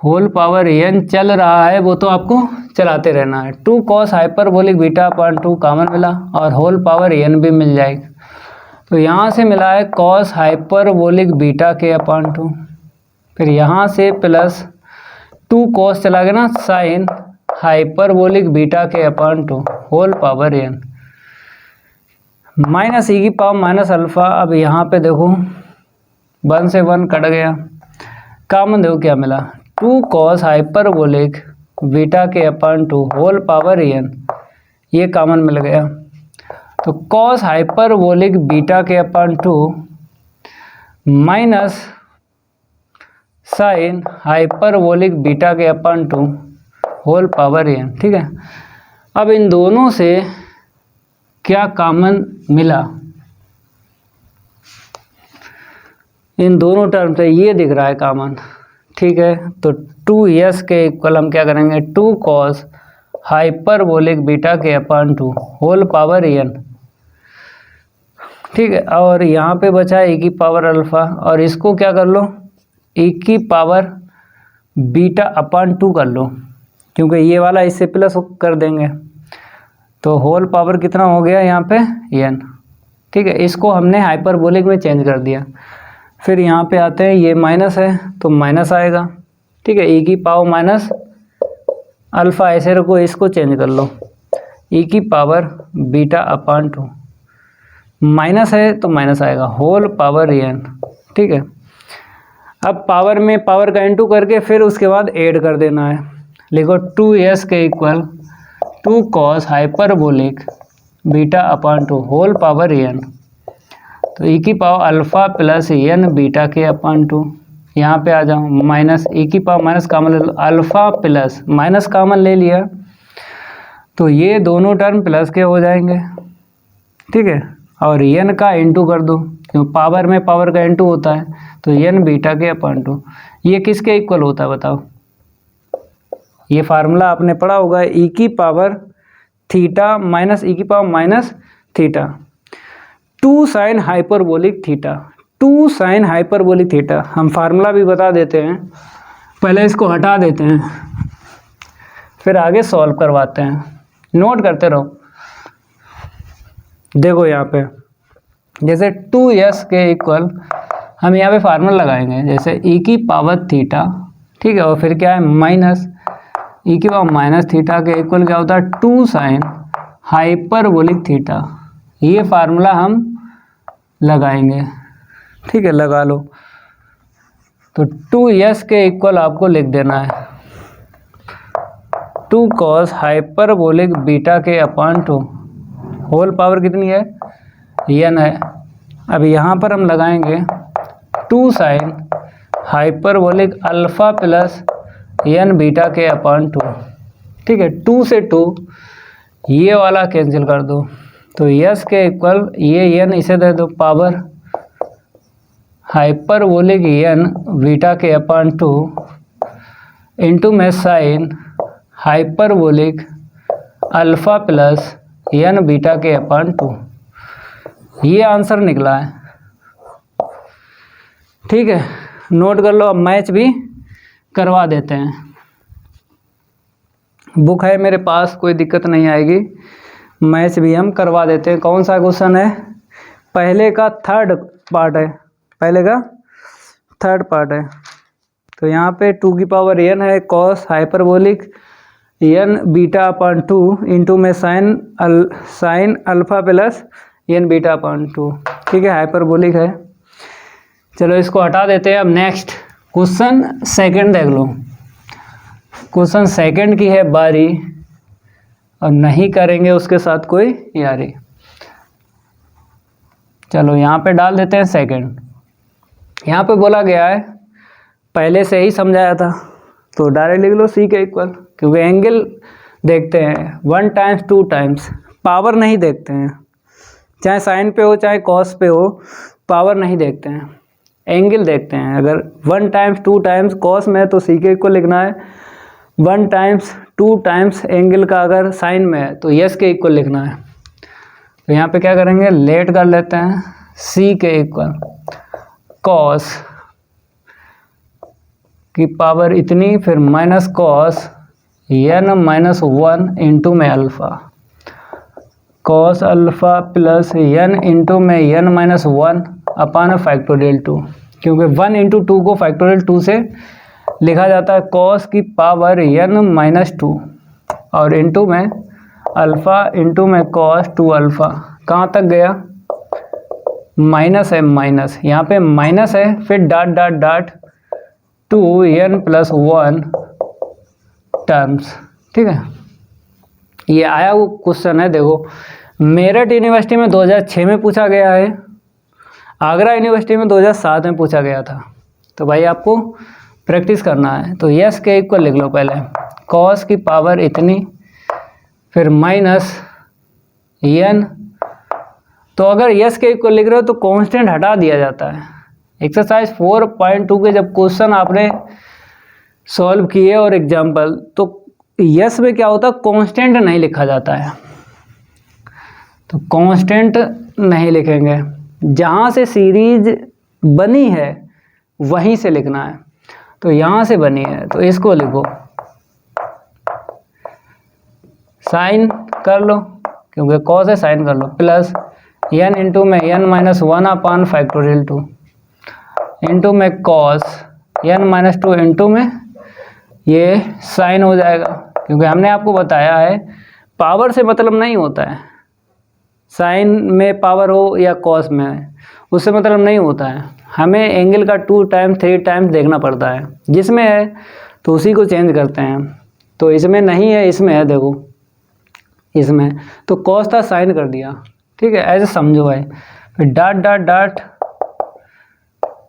होल पावर n चल रहा है वो तो आपको चलाते रहना है। 2 cos hyperbolic beta upon 2 common मिला और होल पावर n भी मिल जाएगी, तो यहाँ से मिला है cos हाइपरबोलिक बीटा के अपान 2, फिर यहाँ से प्लस 2 cos चला गया ना, साइन हाइपरबोलिक बीटा के upon 2 whole power n minus ई की पावर माइनस अल्फ़ा। अब यहाँ पे देखो 1 से 1 कट गया, कॉमन देखो क्या मिला, 2 cos हाइपरबोलिक बीटा के अपान 2 होल पावर n, ये कॉमन मिल गया। तो cos हाइपरबोलिक बीटा के upon 2 minus sign hyperbolic beta के अपान 2 होल पावर n। ठीक है, अब इन दोनों से क्या कॉमन मिला, इन दोनों टर्म से ये दिख रहा है कॉमन। ठीक है, तो 2s के इक्वल हम क्या करेंगे, 2 cos हाइपरबोलिक बीटा के अपान 2 होल पावर n। ठीक है, और यहाँ पे बचा e की पावर अल्फ़ा, और इसको क्या कर लो, e की पावर बीटा अपान 2 कर लो, क्योंकि ये वाला इससे प्लस कर देंगे, तो होल पावर कितना हो गया यहाँ पे n। ठीक है, इसको हमने हाइपरबोलिक में चेंज कर दिया, फिर यहाँ पे आते हैं, ये माइनस है तो माइनस आएगा, ठीक है। ई की पावर माइनस अल्फ़ा, ऐसे रखो, इसको चेंज कर लो, ई की पावर बीटा अपान 2, माइनस है तो माइनस आएगा, होल पावर एन, ठीक है। अब पावर में पावर का इनटू करके फिर उसके बाद ऐड कर देना है। लिखो 2s के equal 2 cos hyperbolic beta upon 2 whole power n. तो ई की power alpha plus N beta के अपान 2, यहाँ पे आ जाओ, माइनस ई की पावर माइनस कामन ले लो, अल्फ़ा प्लस माइनस कामन ले लिया तो ये दोनों टर्म प्लस के हो जाएंगे, ठीक है। और एन का इनटू कर दो, क्यों पावर में पावर का इनटू होता है, तो एन बीटा के अपान 2, ये किसके इक्वल होता है बताओ। ये फार्मूला आपने पढ़ा होगा, ई की पावर थीटा माइनस ई की power minus theta 2 sine hyperbolic theta, 2 sine hyperbolic theta. हम फार्मूला भी बता देते हैं, पहले इसको हटा देते हैं फिर आगे सॉल्व करवाते हैं, नोट करते रहो। देखो यहाँ पे जैसे 2s के इक्वल हम यहाँ पे फार्मूला लगाएंगे, जैसे ई की पावर थीटा, ठीक है, और फिर क्या है माइनस ई की पावर माइनस थीटा के इक्वल क्या होता है 2 साइन हाइपरबोलिक थीटा। ये फार्मूला हम लगाएंगे, ठीक है, लगा लो। तो 2s के इक्वल आपको लिख देना है 2 कॉस हाइपरबोलिक बीटा के अपान 2 होल पावर कितनी है एन है। अब यहाँ पर हम लगाएंगे 2 sine hyperbolic alpha plus N beta के अपान 2, ठीक है। 2 से 2 ये वाला कैंसिल कर दो, तो यस के इक्वल ये एन इसे दे दो पावर हाइपरबोलिक एन बीटा के अपान 2 इंटू में sine hyperbolic alpha plus N beta के अपान 2, ये आंसर निकला है, ठीक है। नोट कर लो, अब मैच भी करवा देते हैं, बुक है मेरे पास, कोई दिक्कत नहीं आएगी, मैच भी हम करवा देते हैं। कौन सा क्वेश्चन है, पहले का थर्ड पार्ट है, पहले का थर्ड पार्ट है। तो यहाँ पे 2 की पावर एन है, cos hyperbolic N beta upon 2 into में sine alpha plus N beta upon 2, ठीक है, हाइपरबोलिक है। चलो इसको हटा देते हैं। अब नेक्स्ट क्वेश्चन सेकंड देख लो, क्वेश्चन सेकंड की है बारी, और नहीं करेंगे उसके साथ कोई यारी। चलो यहाँ पे डाल देते हैं सेकंड। यहाँ पे बोला गया है, पहले से ही समझाया था, तो डायरेक्ट लिख लो सी के इक्वल, क्योंकि एंगल देखते हैं 1 टाइम्स 2 टाइम्स, पावर नहीं देखते हैं, चाहे साइन पे हो चाहे कॉस पे हो, पावर नहीं देखते हैं, एंगल देखते हैं। अगर 1 टाइम्स 2 टाइम्स कॉस में है तो सी के इक्वल लिखना है, 1 टाइम्स 2 टाइम्स एंगल का अगर साइन में है तो यस के इक्वल लिखना है। तो यहाँ पे क्या करेंगे, लेट कर लेते हैं, सी के इक्वल कॉस की पावर इतनी, फिर minus cos N minus 1 into में alpha, cos alpha plus N into में एन माइनस 1 अपान फैक्टोरियल 2, क्योंकि 1 इंटू 2 को फैक्टोरियल 2 से लिखा जाता है, कॉस की पावर एन माइनस 2 और इंटू में अल्फ़ा इंटू में कॉस 2 अल्फ़ा, कहाँ तक गया, माइनस है, माइनस यहाँ पे माइनस है, फिर dot dot dot 2 n plus 1 terms, ठीक है। ये आया वो क्वेश्चन है, देखो मेरठ यूनिवर्सिटी में 2006 में पूछा गया है, आगरा यूनिवर्सिटी में 2007 में पूछा गया था। तो भाई आपको प्रैक्टिस करना है। तो यस के इक्वल लिख लो पहले, कॉस की पावर इतनी, फिर माइनस एन। तो अगर यस के इक्वल लिख रहे हो तो कांस्टेंट हटा दिया जाता है। एक्सरसाइज 4.2 के जब क्वेश्चन आपने सॉल्व किए और एग्जाम्पल, तो यस में क्या होता है, कांस्टेंट नहीं लिखा जाता है, तो कांस्टेंट नहीं लिखेंगे, जहाँ से सीरीज बनी है वहीं से लिखना है। तो यहाँ से बनी है तो इसको लिखो, साइन कर लो, क्योंकि कॉस है साइन कर लो, प्लस एन इंटू में N minus 1 upon factorial 2, into में कॉस n-2 इंटू में ये साइन हो जाएगा, क्योंकि हमने आपको बताया है पावर से मतलब नहीं होता है, साइन में पावर हो या कॉस में, उससे मतलब नहीं होता है। हमें एंगल का 2 टाइम्स 3 टाइम्स देखना पड़ता है, जिसमें है तो उसी को चेंज करते हैं। तो इसमें नहीं है, इसमें है, देखो इसमें तो कॉस था साइन कर दिया, ठीक है, ऐसे समझो भाई। फिर dot dot dot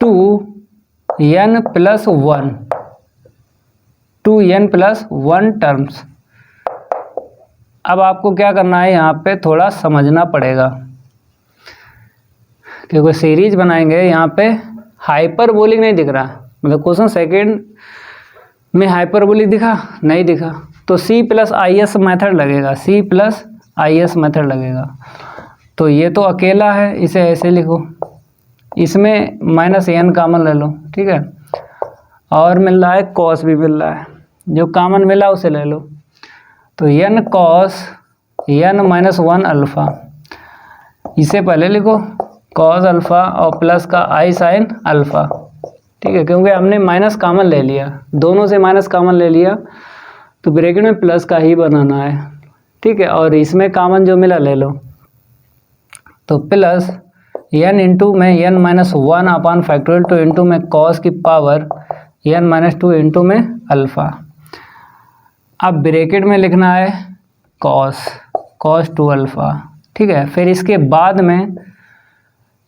2n+1 2n+1 terms. अब आपको क्या करना है, यहाँ पे थोड़ा समझना पड़ेगा, क्योंकि सीरीज बनाएंगे। यहाँ पे हाइपरबोलिक नहीं दिख रहा, मतलब क्वेश्चन सेकंड में हाइपरबोलिक दिखा नहीं दिखा, तो C+IS मेथड लगेगा, C+IS मेथड लगेगा। तो ये तो अकेला है, इसे ऐसे लिखो, इसमें -n कॉमन ले लो, ठीक है, और मिल रहा है कॉस भी मिल रहा है, जो कॉमन मिला उसे ले लो। तो n cos n-1 अल्फ़ा, इसे पहले लिखो cos अल्फ़ा और प्लस का i sin अल्फ़ा, ठीक है, क्योंकि हमने माइनस कॉमन ले लिया, दोनों से माइनस कॉमन ले लिया तो ब्रैकेट में प्लस का ही बनाना है, ठीक है, और इसमें कॉमन जो मिला ले लो। तो प्लस n इंटू में n-1 अपॉन फैक्टोरियल 2 इंटू में cos की पावर n-2 इंटू में अल्फ़ा। अब ब्रैकेट में लिखना है cos 2 अल्फ़ा, ठीक है। फिर इसके बाद में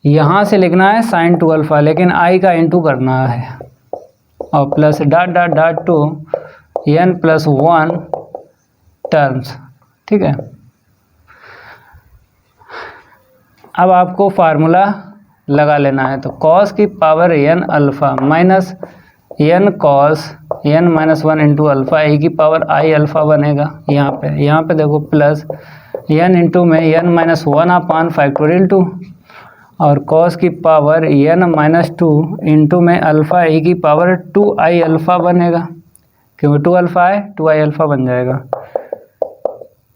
यहाँ से लिखना है sin 2 अल्फ़ा, लेकिन i का इंटू करना है, और plus dot dot dot 2 n+1 terms, ठीक है। अब आपको फार्मूला लगा लेना है, तो cos की power n alpha minus n cos n-1 into alpha e की पावर i अल्फ़ा बनेगा। यहाँ पे देखो प्लस n इंटू में n-1 अपॉन फैक्टोरियल 2 और cos की पावर n-2 इंटू में अल्फ़ा e की पावर 2i अल्फ़ा बनेगा, क्योंकि 2 अल्फ़ा है 2i अल्फ़ा बन जाएगा,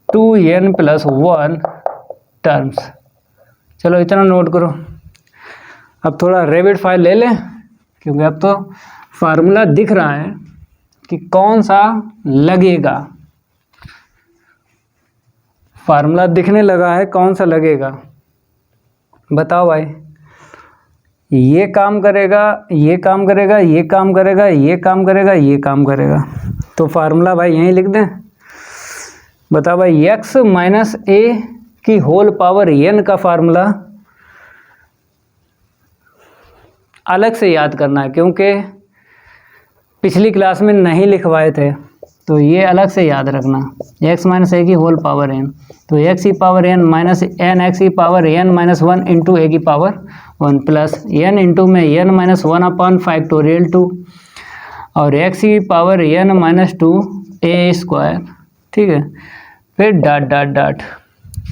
2n+1 टर्म्स। चलो इतना नोट करो। अब थोड़ा रेविड फाइल ले लें, क्योंकि अब तो फार्मूला दिख रहा है कि कौन सा लगेगा, फार्मूला दिखने लगा है, कौन सा लगेगा बताओ भाई। ये काम करेगा, ये काम करेगा, ये काम करेगा, ये काम करेगा, ये काम करेगा, तो फार्मूला भाई यहीं लिख दें। बताओ भाई, x माइनस a की होल पावर n का फार्मूला अलग से याद करना है, क्योंकि पिछली क्लास में नहीं लिखवाए थे, तो ये अलग से याद रखना। x माइनस ए की होल पावर n, तो x की power n minus n x की पावर n-1 इंटू ए की पावर 1 प्लस n इंटू में n-1 अपॉन फैक्टोरियल 2 और x की पावर n-2 a स्क्वायर, ठीक है। फिर डॉट डॉट डॉट,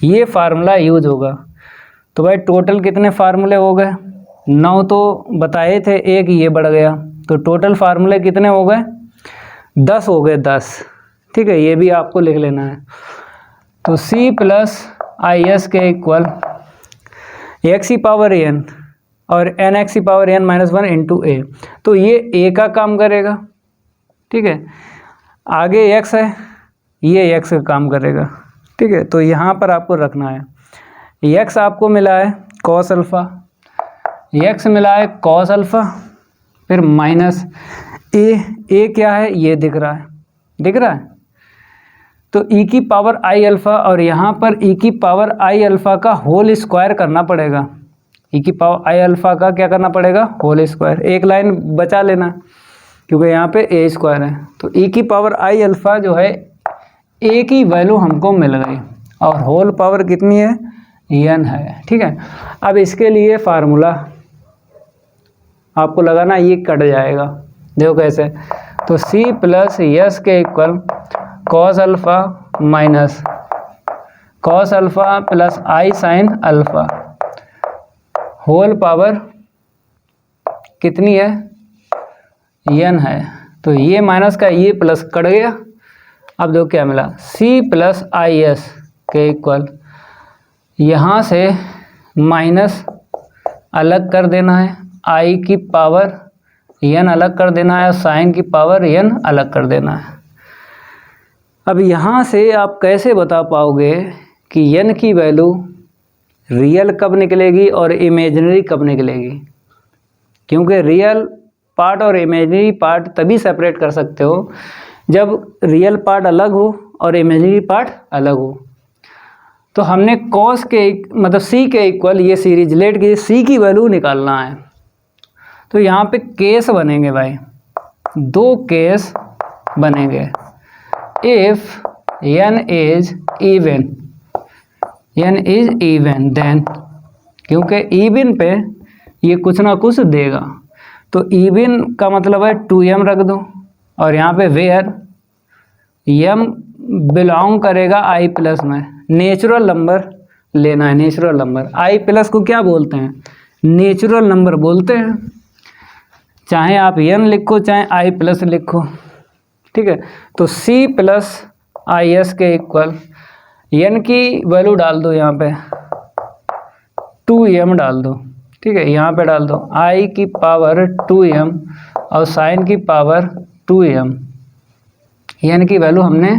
ये फार्मूला यूज होगा। तो भाई टोटल कितने फार्मूले हो गए, 9 तो बताए थे, एक ये बढ़ गया, तो टोटल फार्मूले कितने हो गए, 10 हो गए, 10, ठीक है। ये भी आपको लिख लेना है। तो C+IS के इक्वल x की पावर n और nx की पावर n-1 इंटू a, तो ये a का काम करेगा, ठीक है। आगे x है, ये x का काम करेगा, ठीक है। तो यहाँ पर आपको रखना है, x आपको मिला है cos अल्फ़ा, x मिला है cos अल्फ़ा, फिर माइनस a क्या है, ये दिख रहा है, दिख रहा है। तो e की पावर i अल्फ़ा, और यहाँ पर e की पावर i अल्फ़ा का होल स्क्वायर करना पड़ेगा, e की पावर i अल्फ़ा का क्या करना पड़ेगा, होल स्क्वायर। एक लाइन बचा लेना, क्योंकि यहाँ पे a स्क्वायर है, तो e की पावर i अल्फ़ा जो है a की वैल्यू हमको मिल गई, और होल पावर कितनी है, n है, ठीक है। अब इसके लिए फार्मूला आपको लगाना, ये कट जाएगा, देखो कैसे। तो C+S के equal cos alpha minus cos alpha plus i sin alpha whole power कितनी है, n है। तो ये माइनस का ये प्लस कट गया। अब देखो क्या मिला, C+IS के इक्वल, यहाँ से माइनस अलग कर देना है, आई की पावर n अलग कर देना है और साइन की पावर n अलग कर देना है। अब यहाँ से आप कैसे बता पाओगे कि n की वैल्यू रियल कब निकलेगी और इमेजिनरी कब निकलेगी? क्योंकि रियल पार्ट और इमेजिनरी पार्ट तभी सेपरेट कर सकते हो जब रियल पार्ट अलग हो और इमेजिनरी पार्ट अलग हो। तो हमने कॉस के मतलब सी के इक्वल ये सीरीज लेट की सी की वैल्यू निकालना है। तो यहाँ पे केस बनेंगे भाई, दो केस बनेंगे। If n is even then, क्योंकि इवन पे ये कुछ ना कुछ देगा, तो इवन का मतलब है 2m रख दो और यहाँ पे वेयर m बिलोंग करेगा i प्लस में। नेचुरल नंबर लेना है, नेचुरल नंबर। i प्लस को क्या बोलते हैं? नेचुरल नंबर बोलते हैं। चाहे आप n लिखो चाहे i प्लस लिखो, ठीक है। तो c प्लस आई एस के इक्वल n की वैल्यू डाल दो, यहाँ पे 2m डाल दो, ठीक है। यहाँ पे डाल दो i की पावर 2m और साइन की पावर 2m, n की वैल्यू हमने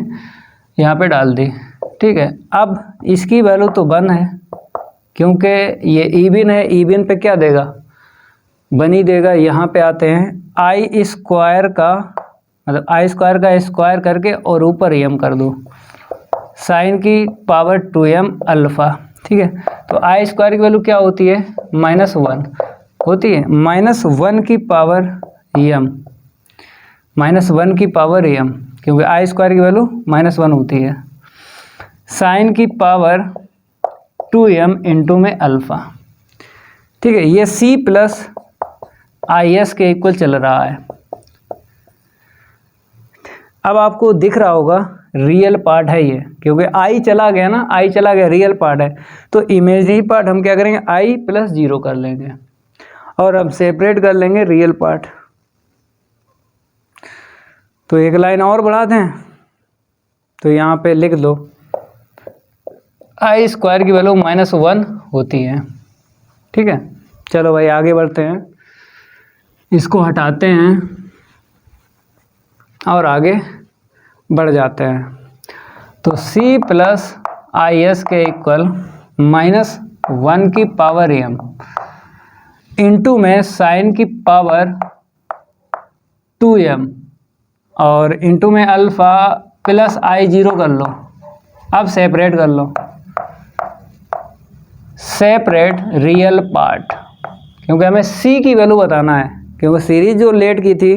यहाँ पे डाल दी, ठीक है। अब इसकी वैल्यू तो 1 है क्योंकि ये इवन है, इवन पे क्या देगा? 1 ही देगा। यहाँ पे आते हैं आई स्क्वायर का मतलब आई स्क्वायर का स्क्वायर करके और ऊपर m कर दो, साइन की पावर 2m अल्फ़ा, ठीक है। तो आई स्क्वायर की वैल्यू क्या होती है? -1 होती है। -1 की पावर m, -1 की पावर m, क्योंकि आई स्क्वायर की वैल्यू -1 होती है। साइन की पावर 2m इंटू में अल्फ़ा, ठीक है। ये c प्लस आई एस के इक्वल चल रहा है। अब आपको दिख रहा होगा रियल पार्ट है ये, क्योंकि i चला गया ना, i चला गया, रियल पार्ट है। तो इमेजिनरी पार्ट हम क्या करेंगे? i प्लस 0 कर लेंगे और अब सेपरेट कर लेंगे रियल पार्ट। तो एक लाइन और बढ़ा दें, तो यहाँ पे लिख दो आई स्क्वायर की वैल्यू -1 होती है, ठीक है। चलो भाई आगे बढ़ते हैं, इसको हटाते हैं और आगे बढ़ जाते हैं। तो c प्लस आई एस के इक्वल -1 की पावर m इंटू में साइन की पावर 2m और इंटू में अल्फ़ा प्लस आई 0 कर लो। अब सेपरेट कर लो, सेपरेट रियल पार्ट, क्योंकि हमें c की वैल्यू बताना है, क्योंकि सीरीज जो लेट की थी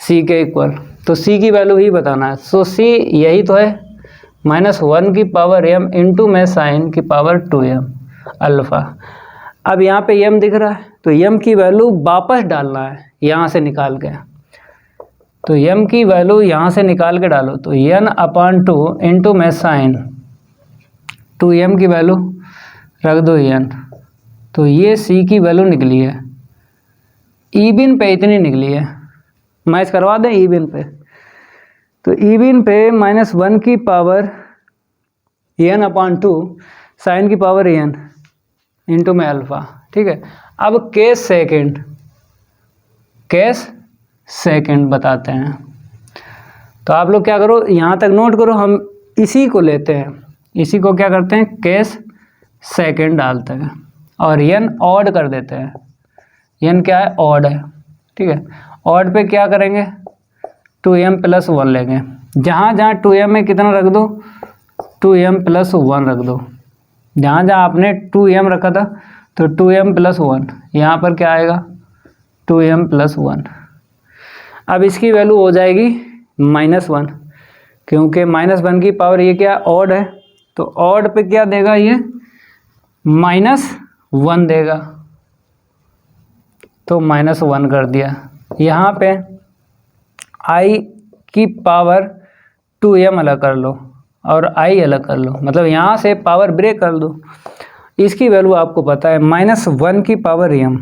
c के इक्वल, तो c की वैल्यू ही बताना है। सो c यही तो है, -1 की पावर m इंटू में साइन की पावर 2m अल्फ़ा। अब यहाँ पे m दिख रहा है, तो m की वैल्यू वापस डालना है यहाँ से निकाल के। तो m की वैल्यू यहाँ से निकाल के डालो, तो n/2 इंटू में साइन 2m की वैल्यू रख दो n। तो ये c की वैल्यू निकली है, इवन पे इतनी निकली है। मैच करवा दें इवन पे, तो इवन पे -1 की पावर n/2 साइन की पावर n इंटू में अल्फ़ा, ठीक है। अब केस सेकेंड बताते हैं। तो आप लोग क्या करो, यहाँ तक नोट करो, हम इसी को लेते हैं, इसी को क्या करते हैं? केस सेकेंड डालते हैं और n ऑड कर देते हैं। n क्या है? ऑड है, ठीक है। ऑड पे क्या करेंगे? 2m प्लस 1 लेंगे। जहाँ जहाँ 2m में कितना रख दो? 2m प्लस 1 रख दो। जहाँ जहाँ आपने 2m रखा था तो 2m प्लस 1, यहाँ पर क्या आएगा? 2m plus 1। अब इसकी वैल्यू हो जाएगी -1, क्योंकि -1 की पावर ये क्या? ऑड है, तो ऑड पे क्या देगा? ये -1 देगा, तो -1 कर दिया। यहाँ पे i की पावर 2m अलग कर लो और i अलग कर लो, मतलब यहाँ से पावर ब्रेक कर दो। इसकी वैल्यू आपको पता है -1 की पावर m,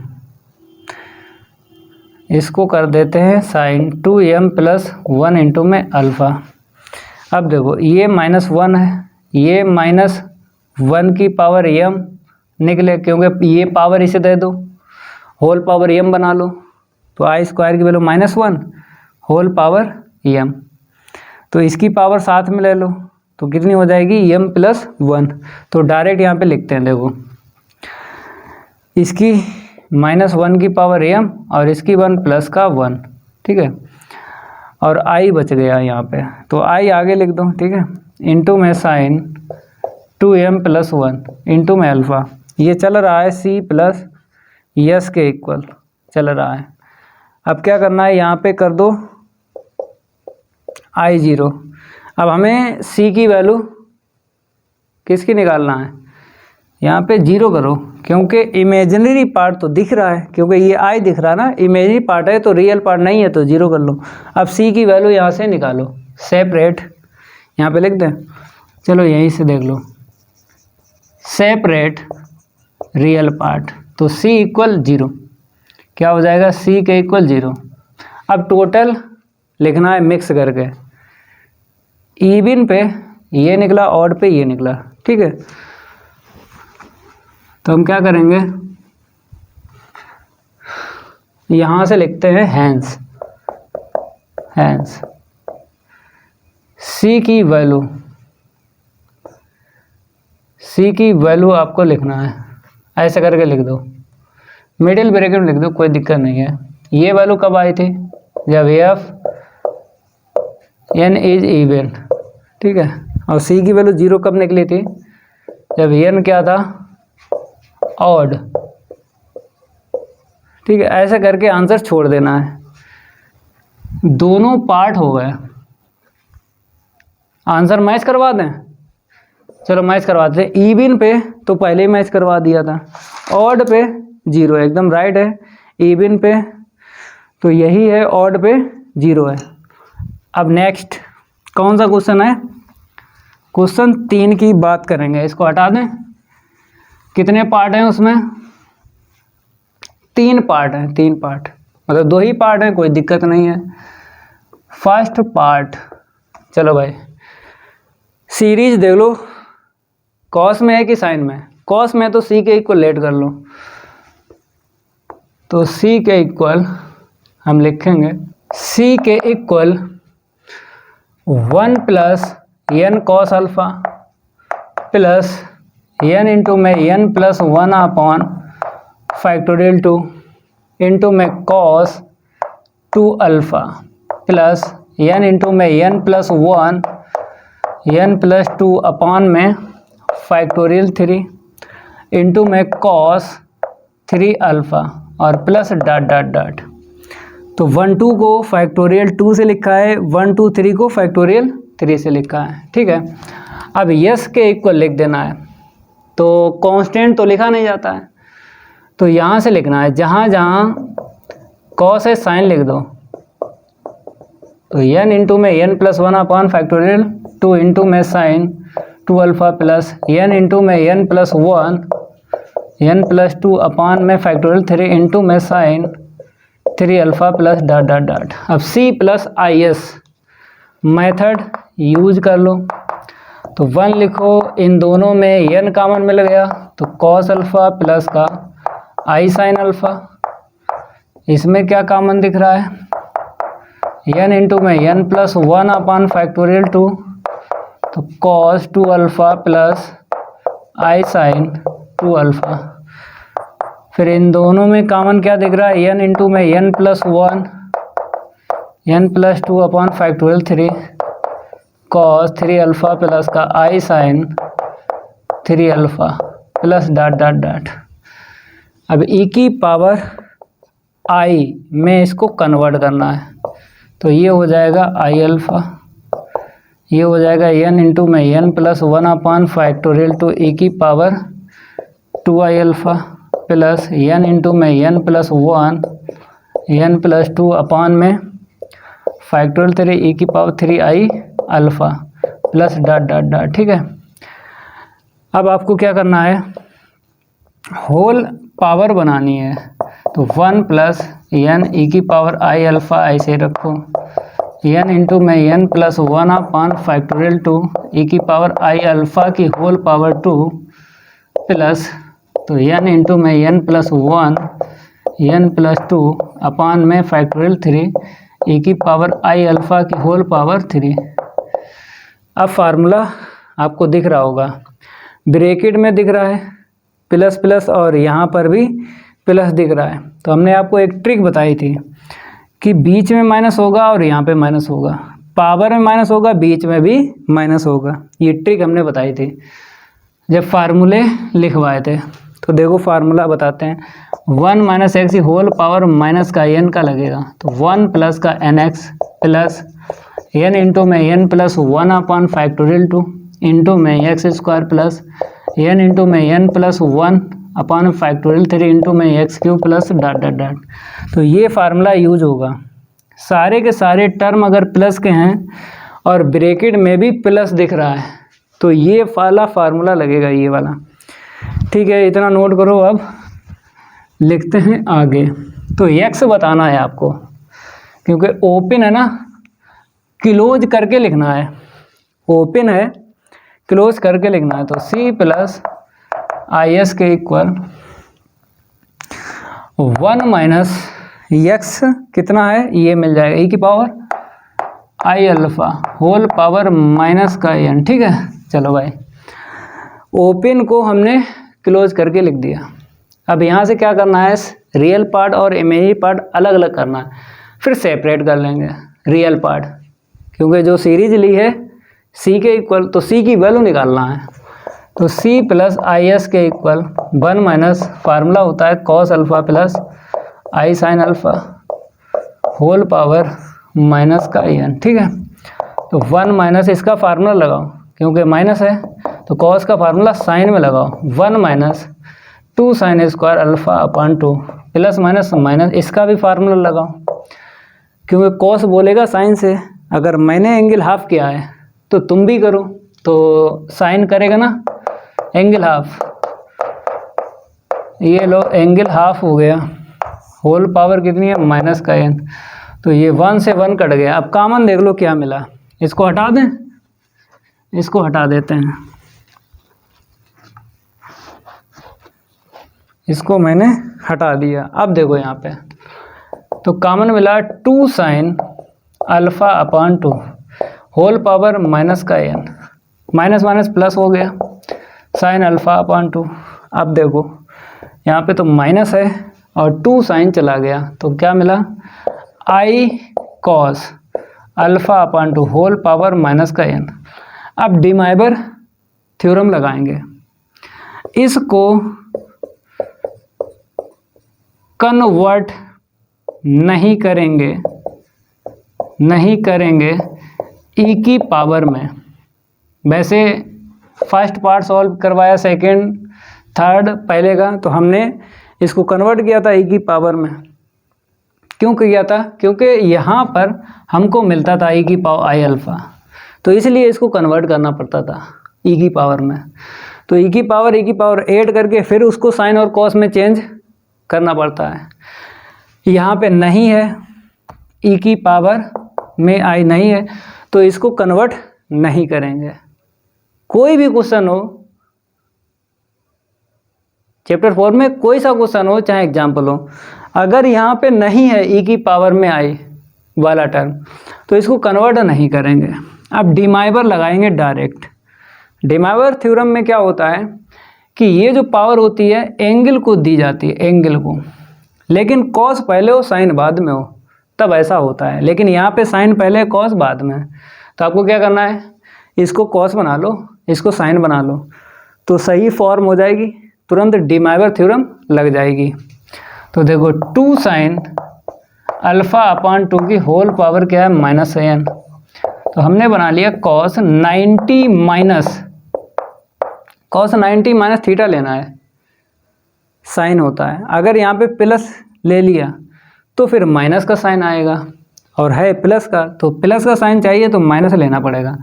इसको कर देते हैं साइन 2m प्लस 1 इंटू में अल्फ़ा। अब देखो ये -1 है, ये -1 की पावर m निकले, क्योंकि ये पावर इसे दे दो होल पावर m बना लो, तो आई स्क्वायर की वैल्यू -1 होल पावर m, तो इसकी पावर साथ में ले लो तो कितनी हो जाएगी m+1। तो डायरेक्ट यहाँ पे लिखते हैं, देखो इसकी -1 की पावर m और इसकी 1 प्लस का 1, ठीक है, और i बच गया यहाँ पे, तो i आगे लिख दो, ठीक है, इंटू में साइन 2m+1 इंटू में अल्फ़ा, ये चल रहा है c प्लस यस के इक्वल चल रहा है। अब क्या करना है, यहाँ पे कर दो I0। अब हमें c की वैल्यू किसकी निकालना है, यहाँ पे 0 करो, क्योंकि इमेजिनरी पार्ट तो दिख रहा है, क्योंकि ये i दिख रहा है ना, इमेजिनरी पार्ट है तो रियल पार्ट नहीं है, तो 0 कर लो। अब c की वैल्यू यहाँ से निकालो, सेपरेट, यहाँ पे लिख दें, चलो यहीं से देख लो, सेपरेट रियल पार्ट, तो c इक्वल 0, क्या हो जाएगा, c के इक्वल 0। अब टोटल लिखना है मिक्स करके, इवन पे ये निकला, ऑड पे ये निकला, ठीक है, तो हम क्या करेंगे, यहाँ से लिखते हैं हैंस, हैंस c की वैल्यू आपको लिखना है, ऐसे करके लिख दो, मिडिल ब्रैकेट लिख दो, कोई दिक्कत नहीं है। ये वैल्यू कब आई थी, जब f n इज इवन, ठीक है, और c की वैल्यू 0 कब निकली थी, जब n क्या था, ऑड, ठीक है, ऐसे करके आंसर छोड़ देना है। दोनों पार्ट हो गए, आंसर मैच करवा दें, चलो मैच करवाते हैं। इवन पे तो पहले ही मैच करवा दिया था, ऑड पे 0 एकदम राइट है, इवन पे तो यही है, ऑड पे 0 है। अब नेक्स्ट कौन सा क्वेश्चन है, क्वेश्चन 3 की बात करेंगे, इसको हटा दें। कितने पार्ट हैं उसमें, 3 पार्ट हैं, 3 पार्ट, मतलब 2 ही पार्ट हैं, कोई दिक्कत नहीं है। फर्स्ट पार्ट, चलो भाई सीरीज देख लो, कॉस में है कि साइन में, कॉस में तो c के इक्वल लेट कर लो, तो c के इक्वल हम लिखेंगे, c के equal 1 plus n cos alpha plus n into में n+1 अपॉन फैक्टोरियल 2 इंटू में cos 2 alpha plus n into में n+1 n+2 अपॉन में फैक्टोरियल 3 इंटू में कॉस 3 अल्फ़ा और प्लस डॉट डॉट डॉट। तो 1 2 को फैक्टोरियल 2 से लिखा है, 1 2 3 को फैक्टोरियल 3 से लिखा है, ठीक है। अब यस के इक्वल लिख देना है, तो कांस्टेंट तो लिखा नहीं जाता है, तो यहाँ से लिखना है, जहाँ जहाँ कॉस है साइन लिख दो, तो n इंटू में n+1 अपॉन फैक्टोरियल 2 इंटू में sine 2 alpha plus n into में n+1 n+2 अपॉन में फैक्टोरियल 3 इंटू में sine 3 alpha plus dot dot dot. अब c plus is method use कर लो, तो 1 लिखो, इन दोनों में n कॉमन मिल गया, तो कॉस अल्फ़ा प्लस का i साइन अल्फ़ा, इसमें क्या कॉमन दिख रहा है, n इंटू में n+1 अपॉन फैक्टोरियल 2, तो cos 2 alpha plus i sine 2 alpha. फिर इन दोनों में कॉमन क्या दिख रहा है, n इंटू में n+1 n+2 upon factorial 3 cos 3 alpha plus का i sine 3 alpha plus dot dot dot. अब e की पावर i में इसको कन्वर्ट करना है, तो ये हो जाएगा i अल्फ़ा, ये हो जाएगा n इंटू में n+1 अपॉन फैक्टोरियल 2 e की power 2i alpha plus n into में n+1 n+2 अपॉन में फैक्टोरियल 3 e की power 3i alpha plus dot dot dot, ठीक है। अब आपको क्या करना है, होल पावर बनानी है, तो 1 प्लस n e की पावर i अल्फ़ा ऐसे रखो, n इंटू में n+1 अपॉन फैक्टोरियल 2 e की पावर i अल्फ़ा की होल पावर 2 प्लस, तो n इंटू में n+1 n प्लस 2 अपान में फैक्टोरियल 3 e की पावर i अल्फ़ा की होल पावर 3। अब फार्मूला आपको दिख रहा होगा, ब्रैकेट में दिख रहा है प्लस प्लस और यहाँ पर भी प्लस दिख रहा है। तो हमने आपको एक ट्रिक बताई थी कि बीच में माइनस होगा और यहाँ पे माइनस होगा, पावर में माइनस होगा, बीच में भी माइनस होगा। ये ट्रिक हमने बताई थी जब फार्मूले लिखवाए थे। तो देखो फार्मूला बताते हैं, 1 minus X whole power minus का n का लगेगा, तो 1 प्लस का nx प्लस n इंटू में n plus 1 upon factorial 2 into में x square plus n into में n plus 1 upon factorial 3 into में X cube plus dot dot dot. तो ये फार्मूला यूज होगा, सारे के सारे टर्म अगर प्लस के हैं और ब्रैकेट में भी प्लस दिख रहा है तो ये वाला फार्मूला लगेगा, ये वाला। ठीक है, इतना नोट करो। अब लिखते हैं आगे। तो x बताना है आपको, क्योंकि ओपन है ना, क्लोज करके लिखना है। ओपन है, क्लोज करके लिखना है। तो c प्लस आई एस के इक्वल 1 माइनस x कितना है, ये मिल जाएगा e की पावर i अल्फ़ा होल पावर माइनस का n। ठीक है, चलो भाई, ओपन को हमने क्लोज करके लिख दिया। अब यहाँ से क्या करना है, रियल पार्ट और इमेजिनरी पार्ट अलग अलग करना है, फिर सेपरेट कर लेंगे रियल पार्ट, क्योंकि जो सीरीज ली है c के इक्वल, तो c की वैल्यू निकालना है। तो c प्लस आई एस के इक्वल 1 माइनस फार्मूला होता है कॉस अल्फ़ा प्लस आई sine alpha whole power minus का n। ठीक है, तो 1 माइनस इसका फार्मूला लगाओ, क्योंकि माइनस है तो कॉस का फार्मूला साइन में लगाओ, 1 minus 2 sine square alpha upon 2 plus minus minus इसका भी फार्मूला लगाओ, क्योंकि कॉस बोलेगा साइन से। अगर मैंने एंगल हाफ किया है तो तुम भी करो, तो साइन करेगा ना एंगल हाफ। ये लो एंगल हाफ हो गया, होल पावर कितनी है माइनस का n। तो ये 1 से 1 कट गया। अब कॉमन देख लो क्या मिला, इसको हटा दें, इसको हटा देते हैं, इसको मैंने हटा दिया। अब देखो यहाँ पे तो कॉमन मिला 2 sine alpha upon 2 whole power minus का n, माइनस माइनस प्लस हो गया साइन अल्फ़ा अपॉन 2। अब देखो यहाँ पे तो माइनस है और 2 साइन चला गया, तो क्या मिला I cos alpha upon 2 whole power minus का n। अब डिमाइबर थ्योरम लगाएंगे, इसको कन्वर्ट नहीं करेंगे e की पावर में। वैसे फर्स्ट पार्ट सॉल्व करवाया, सेकंड थर्ड पहले का, तो हमने इसको कन्वर्ट किया था e की पावर में। क्यों किया था, क्योंकि यहाँ पर हमको मिलता था e की पावर i अल्फ़ा, तो इसलिए इसको कन्वर्ट करना पड़ता था e की पावर में। तो e की पावर ऐड करके फिर उसको साइन और कॉस में चेंज करना पड़ता है। यहाँ पे नहीं है, e की पावर में i नहीं है, तो इसको कन्वर्ट नहीं करेंगे। कोई भी क्वेश्चन हो चैप्टर 4 में, कोई सा क्वेश्चन हो चाहे एग्जाम्पल हो, अगर यहाँ पे नहीं है e की पावर में i वाला टर्म, तो इसको कन्वर्ट नहीं करेंगे। अब डिमाइवर लगाएंगे डायरेक्ट। डिमाइवर थ्योरम में क्या होता है कि ये जो पावर होती है एंगल को दी जाती है, एंगल को, लेकिन कॉस पहले हो साइन बाद में हो, तब ऐसा होता है। लेकिन यहाँ पे साइन पहले कॉस बाद में, तो आपको क्या करना है, इसको कॉस बना लो, इसको साइन बना लो, तो सही फॉर्म हो जाएगी, तुरंत डिमाइवर थ्योरम लग जाएगी। तो देखो 2 साइन अल्फ़ा अपॉन 2 की होल पावर क्या है माइनस n। तो हमने बना लिया कॉस 90 माइनस थीटा लेना है, साइन होता है। अगर यहाँ पे प्लस ले लिया तो फिर माइनस का साइन आएगा, और है प्लस का तो प्लस का साइन चाहिए तो माइनस लेना पड़ेगा।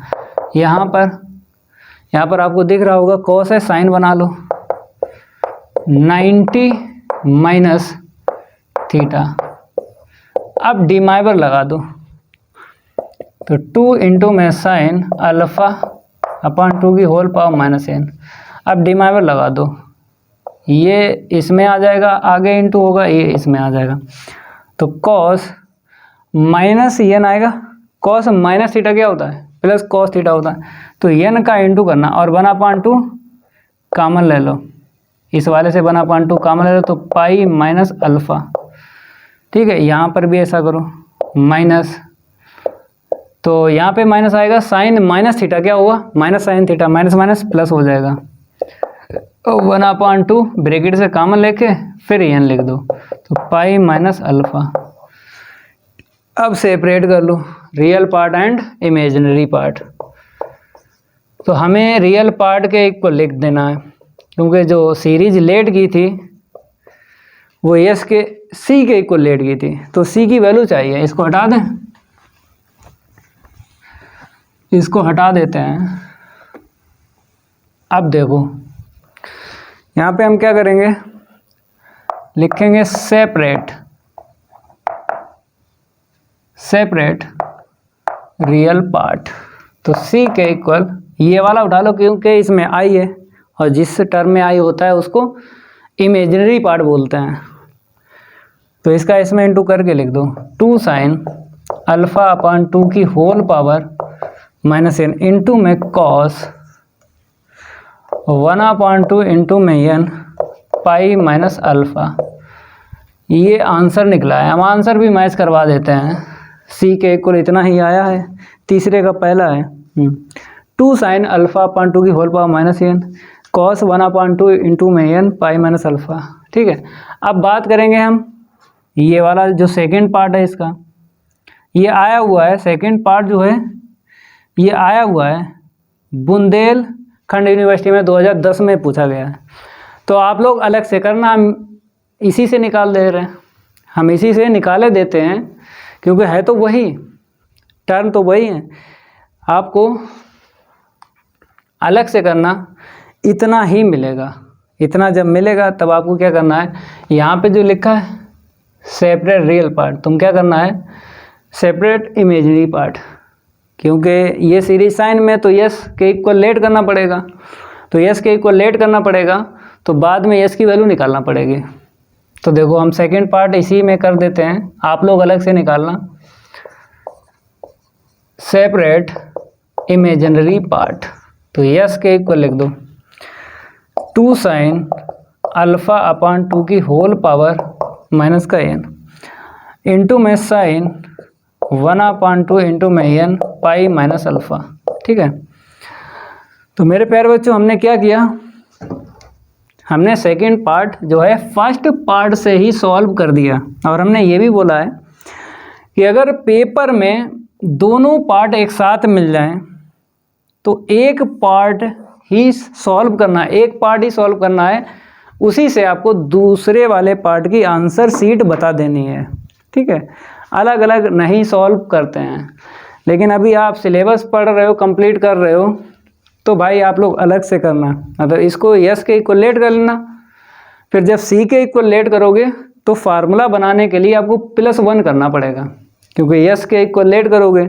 यहाँ पर आपको दिख रहा होगा कॉस है, साइन बना लो 90 माइनस थीटा। अब डिमाइवर लगा दो, तो 2 इंटू में साइन अल्फ़ा अपॉन 2 की होल पावर माइनस n। अब डिमाइवर लगा दो, ये इसमें आ जाएगा, आगे इंटू होगा, ये इसमें आ जाएगा। तो कॉस माइनस एन आएगा। कॉस माइनस थीटा क्या होता है? प्लस कॉस थीटा होता है। तो एन का इंटू करना और 1/2 कॉमन ले लो, इस वाले से 1/2 कॉमन ले लो तो पाई माइनस अल्फ़ा। ठीक है, यहाँ पर भी ऐसा करो माइनस, तो यहाँ पे माइनस आएगा, साइन माइनस थीटा क्या हुआ? Minus sine theta, minus minus plus हो जाएगा। 1/2 ब्रैकेट से कॉमन लेके फिर एन लिख दो, तो पाई माइनस अल्फ़ा। अब सेपरेट कर लो real part and imaginary part. तो हमें रियल पार्ट के इक्वल लिख देना है, क्योंकि जो सीरीज लेट की थी वो एस के सी के इक्वल लेट की थी, तो सी की वैल्यू चाहिए। इसको हटा दें, इसको हटा देते हैं। अब देखो यहाँ पे हम क्या करेंगे, लिखेंगे सेपरेट रियल पार्ट। तो सी के इक्वल ये वाला उठा लो, क्योंकि इसमें आई है और जिस टर्म में आई होता है उसको इमेजिनरी पार्ट बोलते हैं। तो इसका इसमें इंटू करके लिख दो, 2 साइन अल्फ़ा/2 की whole power minus n into में कॉस 1/2 इंटू में एन पाई माइनस अल्फ़ा। ये आंसर निकला है। हम आंसर भी मैच करवा देते हैं। सी के इक्वल इतना ही आया है, तीसरे का पहला है 2 साइन अल्फ़ा/2 की whole power minus n cos 1/2 into में एन पाई माइनस अल्फ़ा। ठीक है, अब बात करेंगे हम ये वाला जो सेकंड पार्ट है इसका। ये आया हुआ है सेकंड पार्ट जो है, ये आया हुआ है बुंदेलखंड यूनिवर्सिटी में 2010 में पूछा गया है। तो आप लोग अलग से करना, हम इसी से निकाल दे रहे हैं, हम इसी से निकाले देते हैं, क्योंकि है तो वही टर्म, तो वही है। आपको अलग से करना, इतना ही मिलेगा। इतना जब मिलेगा तब आपको क्या करना है, यहाँ पे जो लिखा है सेपरेट रियल पार्ट, तुम क्या करना है सेपरेट इमेजिनरी पार्ट, क्योंकि ये सीरीज साइन में तो यस के इक्वल लेट करना पड़ेगा। तो यस के इक्वल लेट करना पड़ेगा तो बाद में यस की वैल्यू निकालना पड़ेगी। तो देखो हम सेकंड पार्ट इसी में कर देते हैं, आप लोग अलग से निकालना। सेपरेट इमेजिनरी पार्ट, तो यस के इक्वल लिख दो 2 साइन अल्फ़ा/2 की होल पावर माइनस का एन इंटू में साइन 1/2 इंटू में एन पाई माइनस अल्फ़ा। ठीक है, तो मेरे प्यारे बच्चों हमने क्या किया, हमने सेकंड पार्ट जो है फर्स्ट पार्ट से ही सॉल्व कर दिया। और हमने ये भी बोला है कि अगर पेपर में दोनों पार्ट एक साथ मिल जाएं तो एक पार्ट ही सॉल्व करना है, एक पार्ट ही सॉल्व करना है, उसी से आपको दूसरे वाले पार्ट की आंसर शीट बता देनी है। ठीक है, अलग अलग नहीं सॉल्व करते हैं। लेकिन अभी आप सिलेबस पढ़ रहे हो, कंप्लीट कर रहे हो, तो भाई आप लोग अलग से करना। मतलब इसको यस के इक्वल लेट कर लेना, फिर जब सी के इक्वल लेट करोगे तो फार्मूला बनाने के लिए आपको +1 करना पड़ेगा, क्योंकि यस के इक्वल लेट करोगे,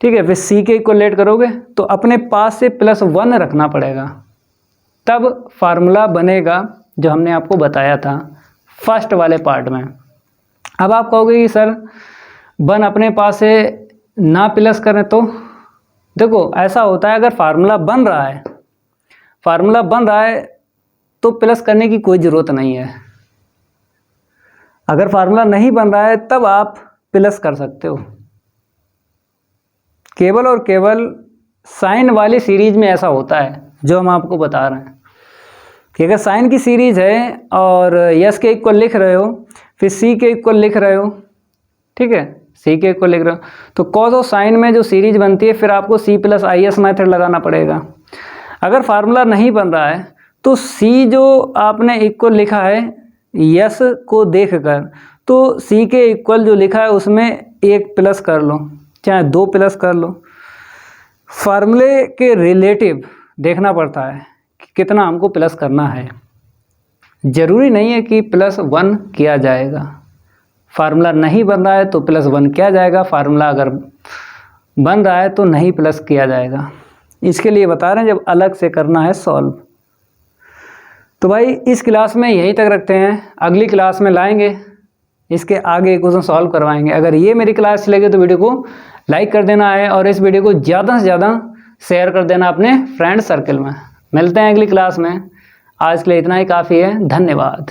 ठीक है, फिर सी के इक्वल लेट करोगे तो अपने पास से +1 रखना पड़ेगा, तब फार्मूला बनेगा जो हमने आपको बताया था फर्स्ट वाले पार्ट में। अब आप कहोगे कि सर 1 अपने पास से ना प्लस करें, तो देखो ऐसा होता है, अगर फार्मूला बन रहा है तो प्लस करने की कोई ज़रूरत नहीं है। अगर फार्मूला नहीं बन रहा है तब आप प्लस कर सकते हो। केवल और केवल साइन वाली सीरीज में ऐसा होता है जो हम आपको बता रहे हैं कि अगर साइन की सीरीज है और यस के इक्वल लिख रहे हो, फिर सी के इक्वल लिख रहे हो, ठीक है, सी के इक्वल लिख रहे हो, तो कॉस और साइन में जो सीरीज बनती है फिर आपको C+IS मेथड लगाना पड़ेगा। अगर फार्मूला नहीं बन रहा है तो सी जो आपने इक्वल लिखा है यस को देखकर, तो सी के इक्वल जो लिखा है उसमें 1 प्लस कर लो, चाहे 2 प्लस कर लो। फार्मूले के रिलेटिव देखना पड़ता है कि कितना हमको प्लस करना है। ज़रूरी नहीं है कि +1 किया जाएगा। फार्मूला नहीं बन रहा है तो +1 किया जाएगा, फार्मूला अगर बन रहा है तो नहीं प्लस किया जाएगा। इसके लिए बता रहे हैं जब अलग से करना है सॉल्व। तो भाई इस क्लास में यहीं तक रखते हैं, अगली क्लास में लाएंगे इसके आगे क्वेश्चन सॉल्व करवाएंगे। अगर ये मेरी क्लास अच्छी लगे तो वीडियो को लाइक कर देना है और इस वीडियो को ज़्यादा से ज़्यादा शेयर कर देना अपने फ्रेंड सर्कल में। मिलते हैं अगली क्लास में, आज के लिए इतना ही काफ़ी है। धन्यवाद।